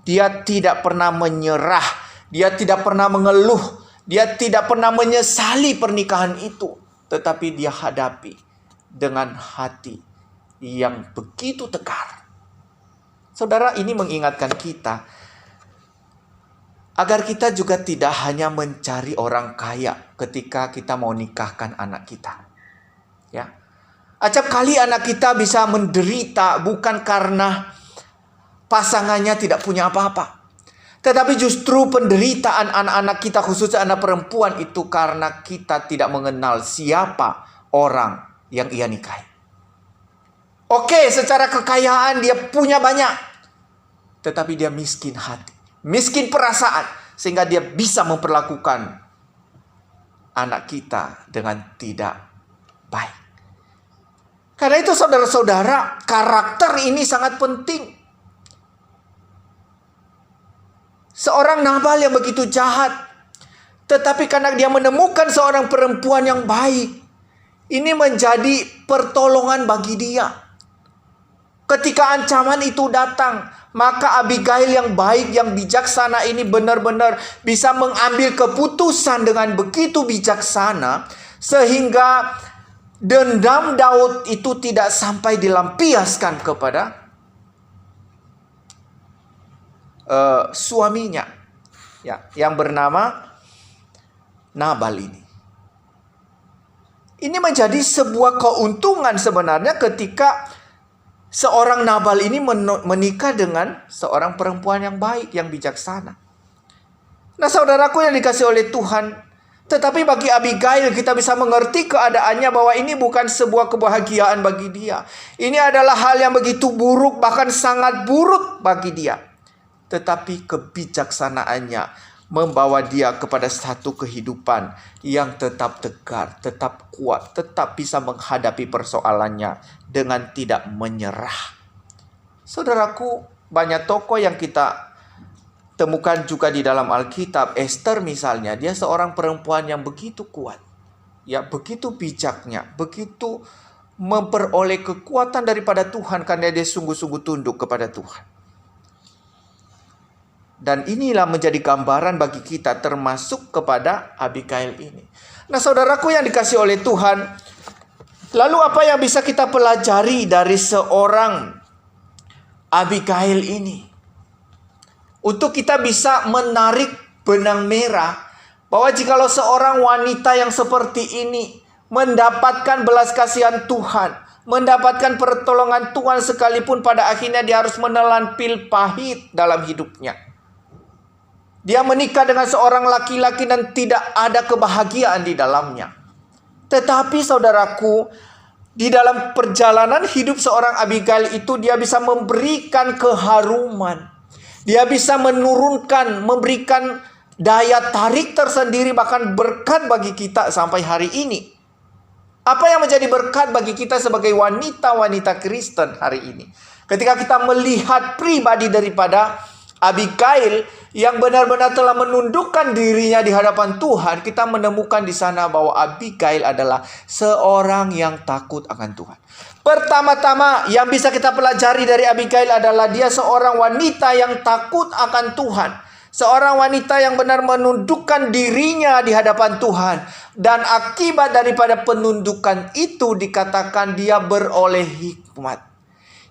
dia tidak pernah menyerah, dia tidak pernah mengeluh, dia tidak pernah menyesali pernikahan itu, tetapi dia hadapi dengan hati yang begitu tegar. Saudara, ini mengingatkan kita agar kita juga tidak hanya mencari orang kaya ketika kita mau nikahkan anak kita. Ya. Acap kali anak kita bisa menderita bukan karena pasangannya tidak punya apa-apa, tetapi justru penderitaan anak-anak kita, khususnya anak perempuan, itu karena kita tidak mengenal siapa orang yang ia nikahi. Oke, secara kekayaan dia punya banyak, tetapi dia miskin hati, miskin perasaan, sehingga dia bisa memperlakukan anak kita dengan tidak baik. Karena itu saudara-saudara, karakter ini sangat penting. Seorang Nabal yang begitu jahat, tetapi karena dia menemukan seorang perempuan yang baik, ini menjadi pertolongan bagi dia. Ketika ancaman itu datang, maka Abigail yang baik, yang bijaksana ini benar-benar bisa mengambil keputusan dengan begitu bijaksana, sehingga dendam Daud itu tidak sampai dilampiaskan kepada suaminya, ya, yang bernama Nabal ini. Ini menjadi sebuah keuntungan sebenarnya ketika seorang Nabal ini menikah dengan seorang perempuan yang baik, yang bijaksana. Nah, saudaraku yang dikasihi oleh Tuhan, tetapi bagi Abigail kita bisa mengerti keadaannya bahwa ini bukan sebuah kebahagiaan bagi dia. Ini adalah hal yang begitu buruk, bahkan sangat buruk bagi dia. Tetapi kebijaksanaannya membawa dia kepada satu kehidupan yang tetap tegar, tetap kuat, tetap bisa menghadapi persoalannya dengan tidak menyerah. Saudaraku, banyak tokoh yang kita temukan juga di dalam Alkitab. Esther misalnya, dia seorang perempuan yang begitu kuat, ya, begitu bijaknya, begitu memperoleh kekuatan daripada Tuhan karena dia sungguh-sungguh tunduk kepada Tuhan. Dan inilah menjadi gambaran bagi kita, termasuk kepada Abigail ini. Nah, saudaraku yang dikasihi oleh Tuhan, lalu apa yang bisa kita pelajari dari seorang Abigail ini? Untuk kita bisa menarik benang merah bahwa jikalau seorang wanita yang seperti ini mendapatkan belas kasihan Tuhan, mendapatkan pertolongan Tuhan, sekalipun pada akhirnya dia harus menelan pil pahit dalam hidupnya. Dia menikah dengan seorang laki-laki dan tidak ada kebahagiaan di dalamnya. Tetapi saudaraku, di dalam perjalanan hidup seorang Abigail itu, dia bisa memberikan keharuman. Dia bisa menurunkan, memberikan daya tarik tersendiri, bahkan berkat bagi kita sampai hari ini. Apa yang menjadi berkat bagi kita sebagai wanita-wanita Kristen hari ini? Ketika kita melihat pribadi daripada Abigail yang benar-benar telah menundukkan dirinya di hadapan Tuhan, kita menemukan di sana bahwa Abigail adalah seorang yang takut akan Tuhan. Pertama-tama yang bisa kita pelajari dari Abigail adalah dia seorang wanita yang takut akan Tuhan. Seorang wanita yang benar menundukkan dirinya di hadapan Tuhan. Dan akibat daripada penundukan itu dikatakan dia beroleh hikmat.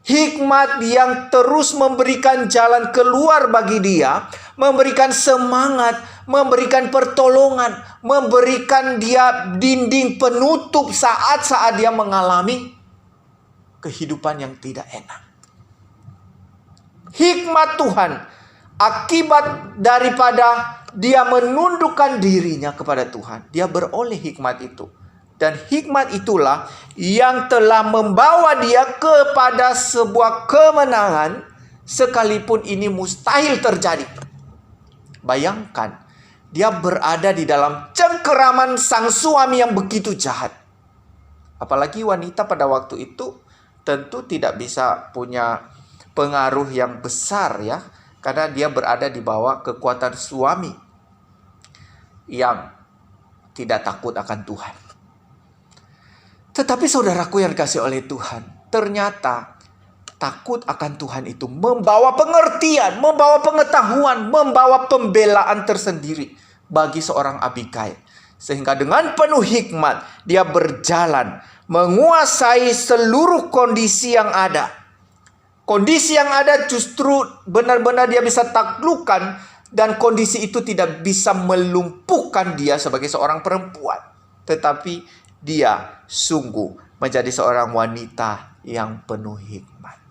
Hikmat yang terus memberikan jalan keluar bagi dia, memberikan semangat, memberikan pertolongan, memberikan dia dinding penutup saat-saat dia mengalami kehidupan yang tidak enak. Hikmat Tuhan akibat daripada dia menundukkan dirinya kepada Tuhan, dia beroleh hikmat itu. Dan hikmat itulah yang telah membawa dia kepada sebuah kemenangan, sekalipun ini mustahil terjadi. Bayangkan, dia berada di dalam cengkeraman sang suami yang begitu jahat. Apalagi wanita pada waktu itu tentu tidak bisa punya pengaruh yang besar, ya, karena dia berada di bawah kekuatan suami yang tidak takut akan Tuhan. Tetapi saudaraku yang dikasihi oleh Tuhan, ternyata takut akan Tuhan itu membawa pengertian, membawa pengetahuan, membawa pembelaan tersendiri bagi seorang Abigail. Sehingga dengan penuh hikmat dia berjalan menguasai seluruh kondisi yang ada. Kondisi yang ada justru benar-benar dia bisa taklukkan Dan kondisi itu tidak bisa melumpuhkan dia sebagai seorang perempuan. Tetapi dia sungguh menjadi seorang wanita yang penuh hikmat.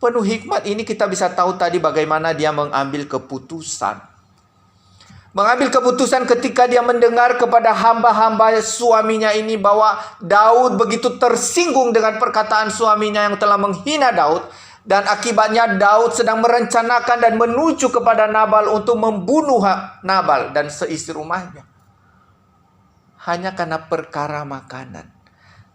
Penuh hikmat ini kita bisa tahu tadi bagaimana dia mengambil keputusan. Mengambil keputusan ketika dia mendengar kepada hamba-hamba suaminya ini bahwa Daud begitu tersinggung dengan perkataan suaminya yang telah menghina Daud. Dan akibatnya Daud sedang merencanakan dan menuju kepada Nabal untuk membunuh Nabal dan seisi rumahnya. Hanya karena perkara makanan.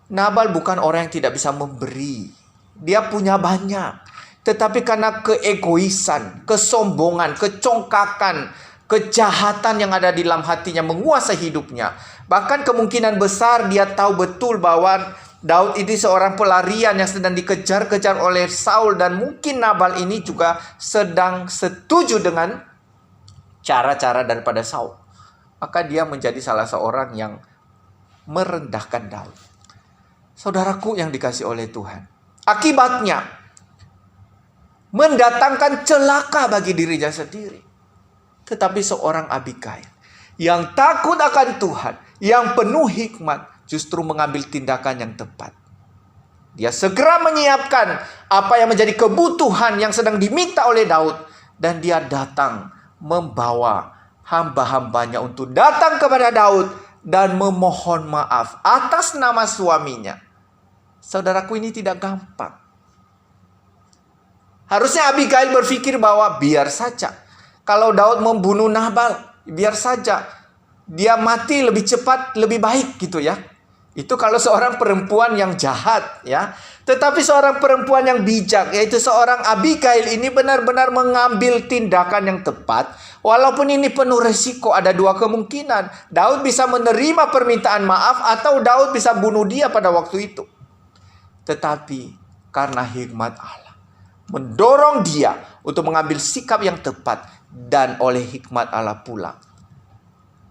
Nabal bukan orang yang tidak bisa memberi. Dia punya banyak. Tetapi karena keegoisan, kesombongan, kecongkakan, kejahatan yang ada di dalam hatinya menguasai hidupnya. Bahkan kemungkinan besar dia tahu betul bahwa Daud ini seorang pelarian yang sedang dikejar-kejar oleh Saul. Dan mungkin Nabal ini juga sedang setuju dengan cara-cara daripada Saul. Maka dia menjadi salah seorang yang merendahkan Daud. Saudaraku yang dikasihi oleh Tuhan, akibatnya mendatangkan celaka bagi dirinya sendiri. Tetapi seorang Abigail yang takut akan Tuhan, yang penuh hikmat, justru mengambil tindakan yang tepat. Dia segera menyiapkan apa yang menjadi kebutuhan yang sedang diminta oleh Daud. Dan dia datang membawa hamba-hambanya untuk datang kepada Daud dan memohon maaf atas nama suaminya. Saudaraku, ini tidak gampang. Harusnya Abigail berpikir bahwa biar saja. Kalau Daud membunuh Nabal, biar saja. Dia mati lebih cepat, lebih baik gitu ya. Itu kalau seorang perempuan yang jahat ya. Tetapi seorang perempuan yang bijak, yaitu seorang Abigail ini benar-benar mengambil tindakan yang tepat. Walaupun ini penuh resiko, ada dua kemungkinan. Daud bisa menerima permintaan maaf atau Daud bisa bunuh dia pada waktu itu. Tetapi karena hikmat Allah mendorong dia untuk mengambil sikap yang tepat. Dan oleh hikmat Allah pula,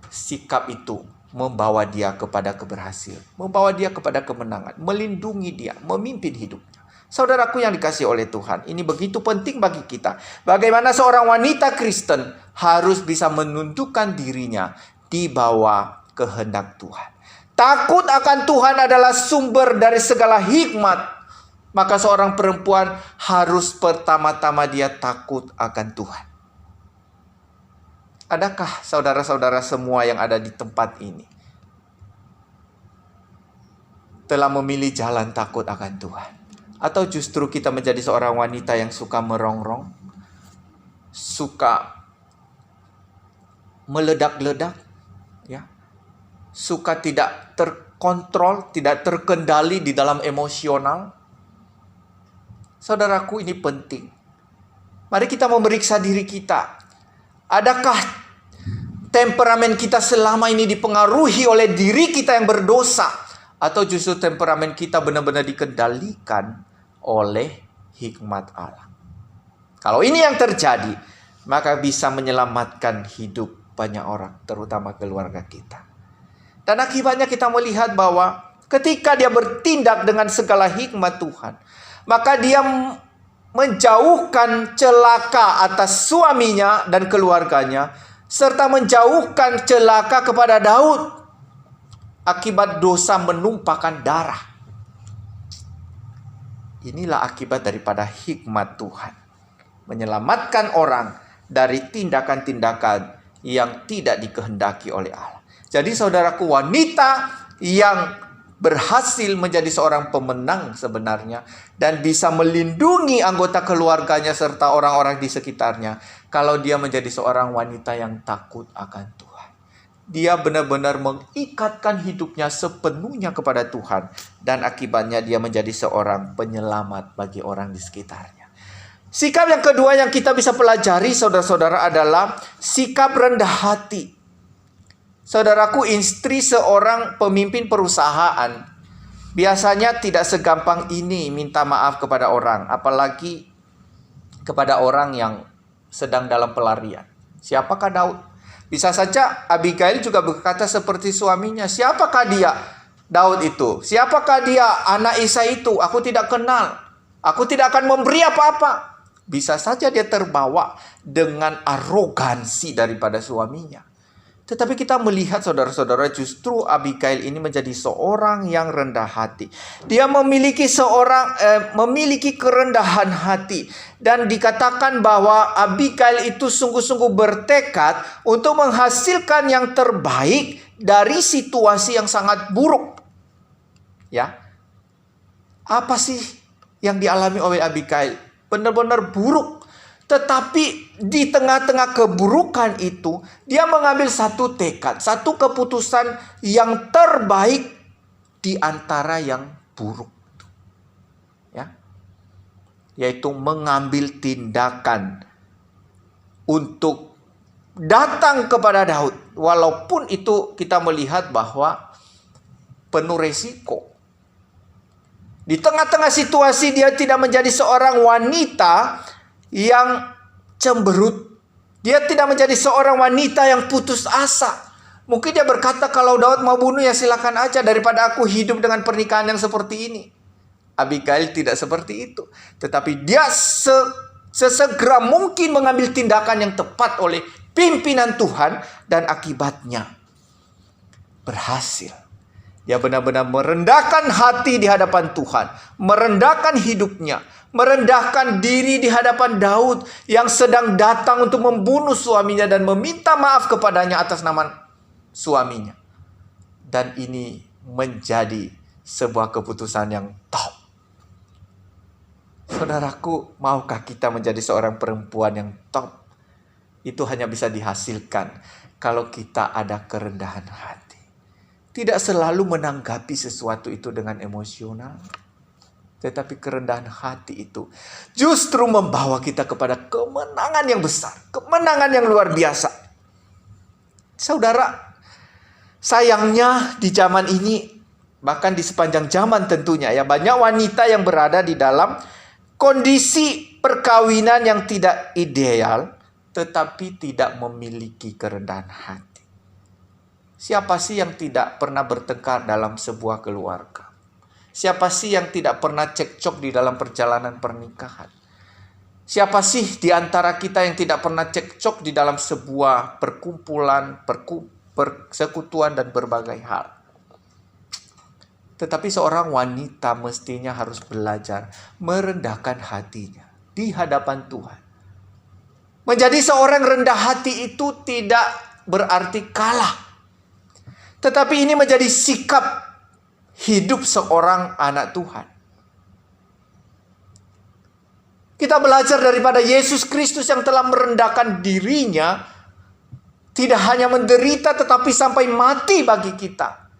sikap itu membawa dia kepada keberhasilan, membawa dia kepada kemenangan, melindungi dia, memimpin hidupnya. Saudaraku yang dikasihi oleh Tuhan, ini begitu penting bagi kita. Bagaimana seorang wanita Kristen harus bisa menundukkan dirinya di bawah kehendak Tuhan. Takut akan Tuhan adalah sumber dari segala hikmat. Maka seorang perempuan harus pertama-tama dia takut akan Tuhan. Adakah saudara-saudara semua yang ada di tempat ini telah memilih jalan takut akan Tuhan? Atau justru kita menjadi seorang wanita yang suka merongrong, suka meledak-ledak, ya, suka tidak terkontrol, tidak terkendali di dalam emosional? Saudaraku, ini penting. Mari kita memeriksa diri kita. Adakah temperamen kita selama ini dipengaruhi oleh diri kita yang berdosa? Atau justru temperamen kita benar-benar dikendalikan oleh hikmat Allah? Kalau ini yang terjadi, maka bisa menyelamatkan hidup banyak orang, terutama keluarga kita. Dan akibatnya kita melihat bahwa ketika dia bertindak dengan segala hikmat Tuhan, maka dia menjauhkan celaka atas suaminya dan keluarganya, serta menjauhkan celaka kepada Daud akibat dosa menumpahkan darah. Inilah akibat daripada hikmat Tuhan, menyelamatkan orang dari tindakan-tindakan yang tidak dikehendaki oleh Allah. Jadi saudaraku, wanita yang berhasil menjadi seorang pemenang sebenarnya dan bisa melindungi anggota keluarganya serta orang-orang di sekitarnya kalau dia menjadi seorang wanita yang takut akan Tuhan. Dia benar-benar mengikatkan hidupnya sepenuhnya kepada Tuhan dan akibatnya dia menjadi seorang penyelamat bagi orang di sekitarnya. Sikap yang kedua yang kita bisa pelajari saudara-saudara adalah sikap rendah hati. Saudaraku, istri seorang pemimpin perusahaan biasanya tidak segampang ini minta maaf kepada orang, apalagi kepada orang yang sedang dalam pelarian. Siapakah Daud? Bisa saja Abigail juga berkata seperti suaminya, siapakah dia Daud itu? Siapakah dia anak Isai itu? Aku tidak kenal. Aku tidak akan memberi apa-apa. Bisa saja dia terbawa dengan arogansi daripada suaminya. Tetapi kita melihat saudara-saudara, justru Abigail ini menjadi seorang yang rendah hati. Dia memiliki kerendahan hati. Dan dikatakan bahwa Abigail itu sungguh-sungguh bertekad untuk menghasilkan yang terbaik dari situasi yang sangat buruk. Ya. Apa sih yang dialami oleh Abigail? Benar-benar buruk. Tetapi di tengah-tengah keburukan itu, dia mengambil satu tekad, satu keputusan yang terbaik di antara yang buruk. Ya. Yaitu mengambil tindakan untuk datang kepada Daud. Walaupun itu kita melihat bahwa penuh resiko. Di tengah-tengah situasi dia tidak menjadi seorang wanita yang cemberut. Dia tidak menjadi seorang wanita yang putus asa. Mungkin dia berkata, kalau Daud mau bunuh ya silakan aja, daripada aku hidup dengan pernikahan yang seperti ini. Abigail tidak seperti itu. Tetapi dia sesegera mungkin mengambil tindakan yang tepat oleh pimpinan Tuhan. Dan akibatnya berhasil. Dia benar-benar merendahkan hati di hadapan Tuhan. Merendahkan hidupnya. Merendahkan diri di hadapan Daud yang sedang datang untuk membunuh suaminya dan meminta maaf kepadanya atas nama suaminya. Dan ini menjadi sebuah keputusan yang top. Saudaraku, maukah kita menjadi seorang perempuan yang top? Itu hanya bisa dihasilkan kalau kita ada kerendahan hati. Tidak selalu menanggapi sesuatu itu dengan emosional. Tetapi kerendahan hati itu justru membawa kita kepada kemenangan yang besar. Kemenangan yang luar biasa. Saudara, sayangnya di zaman ini, bahkan di sepanjang zaman tentunya ya, banyak wanita yang berada di dalam kondisi perkawinan yang tidak ideal, tetapi tidak memiliki kerendahan hati. Siapa sih yang tidak pernah bertengkar dalam sebuah keluarga? Siapa sih yang tidak pernah cekcok di dalam perjalanan pernikahan? Siapa sih di antara kita yang tidak pernah cekcok di dalam sebuah perkumpulan, persekutuan dan berbagai hal? Tetapi seorang wanita mestinya harus belajar merendahkan hatinya di hadapan Tuhan. Menjadi seorang rendah hati itu tidak berarti kalah. Tetapi ini menjadi sikap hidup seorang anak Tuhan. Kita belajar daripada Yesus Kristus yang telah merendahkan dirinya. Tidak hanya menderita tetapi sampai mati bagi kita.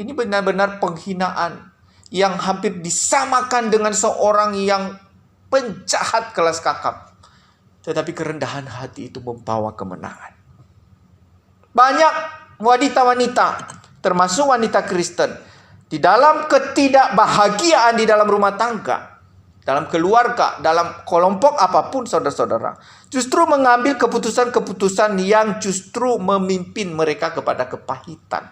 Ini benar-benar penghinaan yang hampir disamakan dengan seorang yang penjahat kelas kakap. Tetapi kerendahan hati itu membawa kemenangan. Banyak wanita-wanita, termasuk wanita Kristen, di dalam ketidakbahagiaan di dalam rumah tangga, dalam keluarga, dalam kelompok apapun saudara-saudara, justru mengambil keputusan-keputusan yang justru memimpin mereka kepada kepahitan.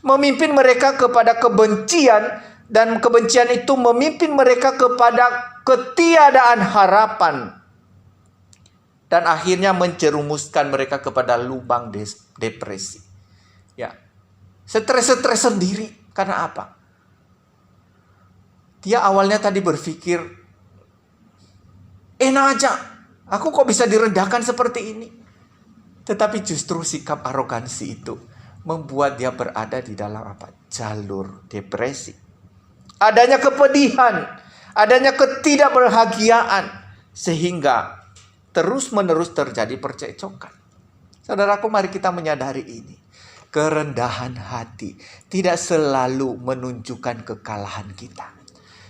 Memimpin mereka kepada kebencian, dan kebencian itu memimpin mereka kepada ketiadaan harapan. Dan akhirnya menjerumuskan mereka kepada lubang depresi. Ya, stres-stres sendiri. Karena apa? Dia awalnya tadi berpikir, enak aja, aku kok bisa direndahkan seperti ini. Tetapi justru sikap arogansi itu membuat dia berada di dalam jalur depresi. Adanya kepedihan, adanya ketidakbahagiaan, sehingga terus-menerus terjadi percekcokan. Saudaraku, mari kita menyadari ini. Kerendahan hati tidak selalu menunjukkan kekalahan kita.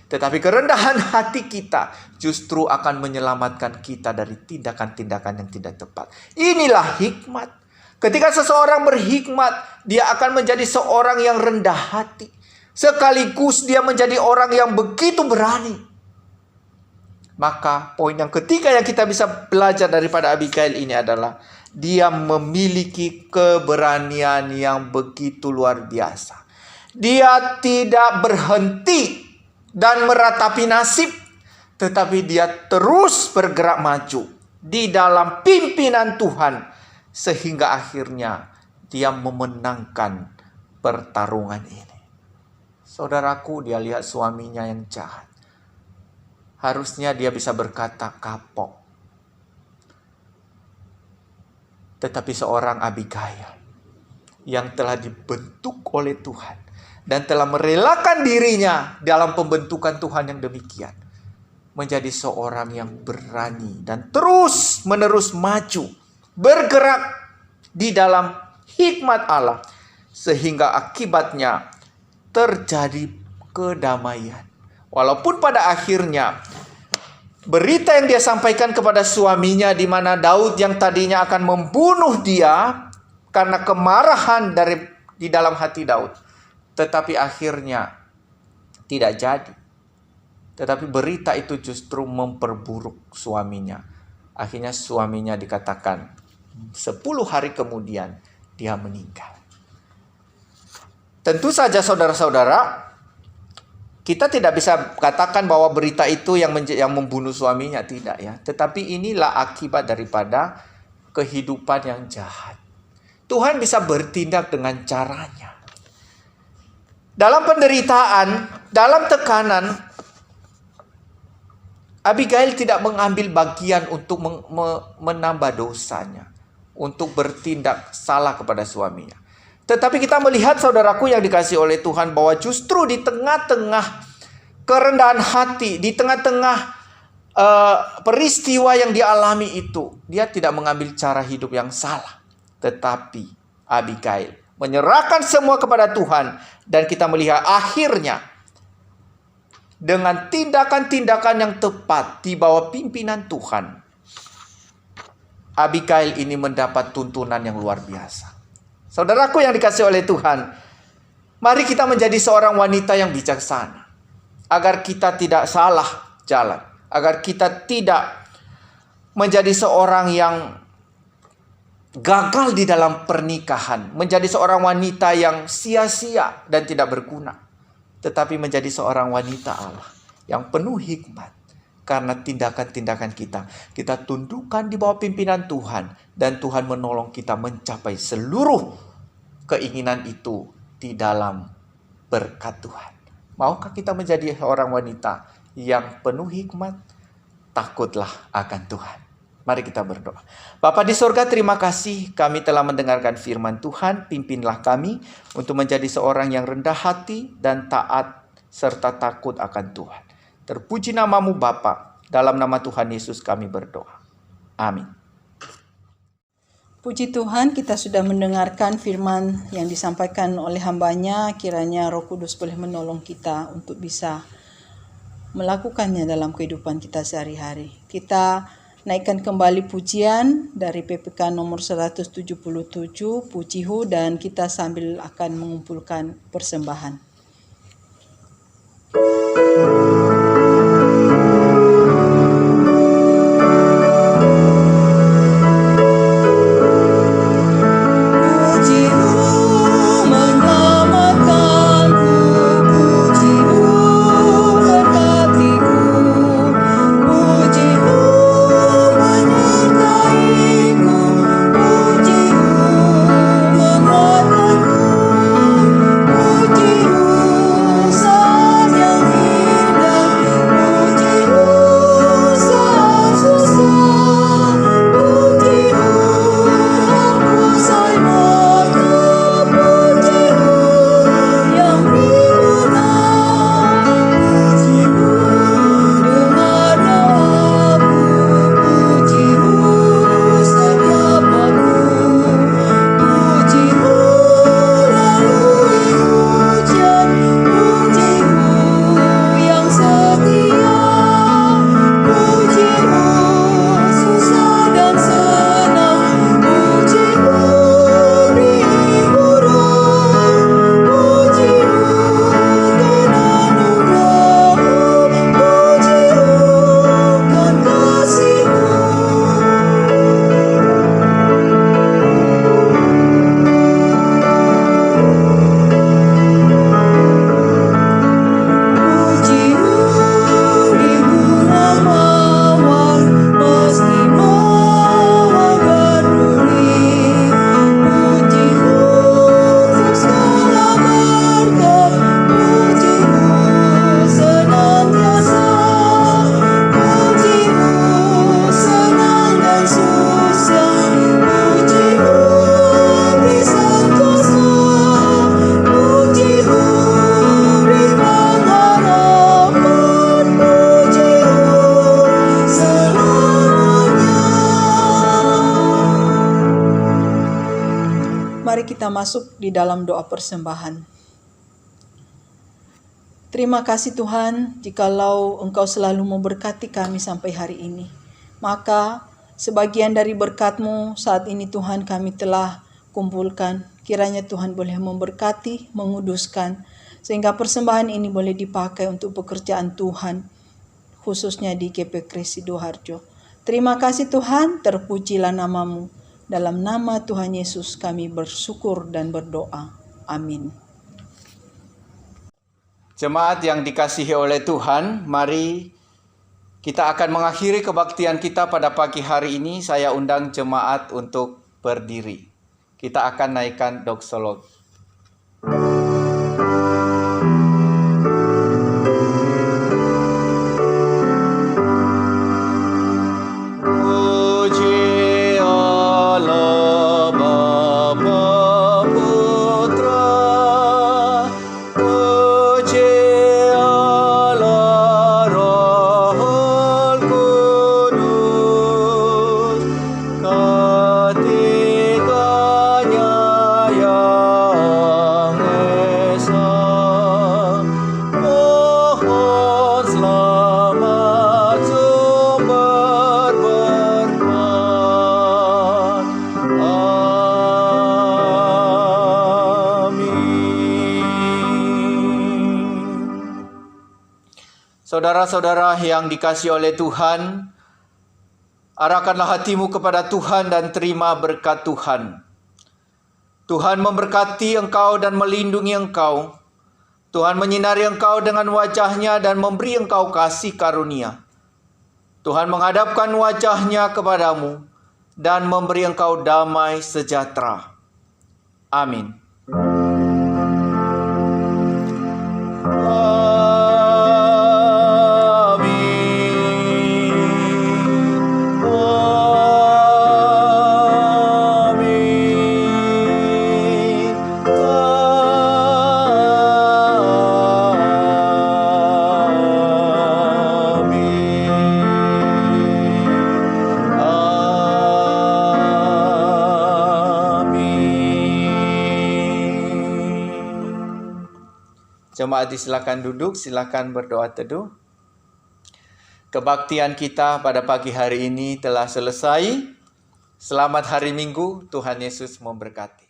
Tetapi kerendahan hati kita justru akan menyelamatkan kita dari tindakan-tindakan yang tidak tepat. Inilah hikmat. Ketika seseorang berhikmat, dia akan menjadi seorang yang rendah hati. Sekaligus dia menjadi orang yang begitu berani. Maka poin yang ketiga yang kita bisa belajar daripada Abigail ini adalah dia memiliki keberanian yang begitu luar biasa. Dia tidak berhenti dan meratapi nasib, tetapi dia terus bergerak maju di dalam pimpinan Tuhan, sehingga akhirnya dia memenangkan pertarungan ini. Saudaraku, dia lihat suaminya yang jahat. Harusnya dia bisa berkata kapok. Tetapi seorang Abigail yang telah dibentuk oleh Tuhan dan telah merelakan dirinya dalam pembentukan Tuhan yang demikian, menjadi seorang yang berani dan terus menerus maju, bergerak di dalam hikmat Allah, sehingga akibatnya terjadi kedamaian. Walaupun pada akhirnya berita yang dia sampaikan kepada suaminya, di mana Daud yang tadinya akan membunuh dia karena kemarahan di dalam hati Daud, tetapi akhirnya tidak jadi. Tetapi berita itu justru memperburuk suaminya. Akhirnya suaminya dikatakan 10 hari kemudian dia meninggal. Tentu saja saudara-saudara, kita tidak bisa katakan bahwa berita itu yang membunuh suaminya, tidak ya. Tetapi inilah akibat daripada kehidupan yang jahat. Tuhan bisa bertindak dengan caranya. Dalam penderitaan, dalam tekanan, Abigail tidak mengambil bagian untuk menambah dosanya, untuk bertindak salah kepada suaminya. Tetapi kita melihat, saudaraku yang dikasihi oleh Tuhan, bahwa justru di tengah-tengah kerendahan hati, di tengah-tengah peristiwa yang dialami itu, dia tidak mengambil cara hidup yang salah. Tetapi Abigail menyerahkan semua kepada Tuhan, dan kita melihat akhirnya dengan tindakan-tindakan yang tepat di bawah pimpinan Tuhan, Abigail ini mendapat tuntunan yang luar biasa. Saudaraku yang dikasihi oleh Tuhan, mari kita menjadi seorang wanita yang bijaksana, agar kita tidak salah jalan, agar kita tidak menjadi seorang yang gagal di dalam pernikahan, menjadi seorang wanita yang sia-sia dan tidak berguna, tetapi menjadi seorang wanita Allah yang penuh hikmat. Karena tindakan-tindakan kita tundukkan di bawah pimpinan Tuhan, dan Tuhan menolong kita mencapai seluruh keinginan itu di dalam berkat Tuhan. Maukah kita menjadi seorang wanita yang penuh hikmat? Takutlah akan Tuhan. Mari kita berdoa. Bapa di surga, terima kasih kami telah mendengarkan firman Tuhan. Pimpinlah kami untuk menjadi seorang yang rendah hati dan taat serta takut akan Tuhan. Terpuji namamu Bapa. Dalam nama Tuhan Yesus kami berdoa. Amin. Puji Tuhan, kita sudah mendengarkan firman yang disampaikan oleh hambanya. Kiranya Roh Kudus boleh menolong kita untuk bisa melakukannya dalam kehidupan kita sehari-hari. Kita naikkan kembali pujian dari PPK nomor 177, Pujihu, dan kita sambil akan mengumpulkan persembahan. Pujihu, sang yang indah. kita masuk di dalam doa persembahan. Terima kasih Tuhan, jikalau Engkau selalu memberkati kami sampai hari ini. Maka sebagian dari berkat-Mu saat ini Tuhan kami telah kumpulkan. Kiranya Tuhan boleh memberkati, menguduskan, sehingga persembahan ini boleh dipakai untuk pekerjaan Tuhan, khususnya di GP Kris Sidoarjo. Terima kasih Tuhan, terpujilah nama-Mu. Dalam nama Tuhan Yesus kami bersyukur dan berdoa. Amin. Jemaat yang dikasihi oleh Tuhan, mari kita akan mengakhiri kebaktian kita pada pagi hari ini. Saya undang jemaat untuk berdiri. Kita akan naikkan doxolog. Saudara-saudara yang dikasihi oleh Tuhan, arahkanlah hatimu kepada Tuhan dan terima berkat Tuhan. Tuhan memberkati engkau dan melindungi engkau. Tuhan menyinari engkau dengan wajah-Nya dan memberi engkau kasih karunia. Tuhan menghadapkan wajah-Nya kepadamu dan memberi engkau damai sejahtera. Amin. Jemaat silakan duduk, silakan berdoa teduh. Kebaktian kita pada pagi hari ini telah selesai. Selamat hari Minggu, Tuhan Yesus memberkati.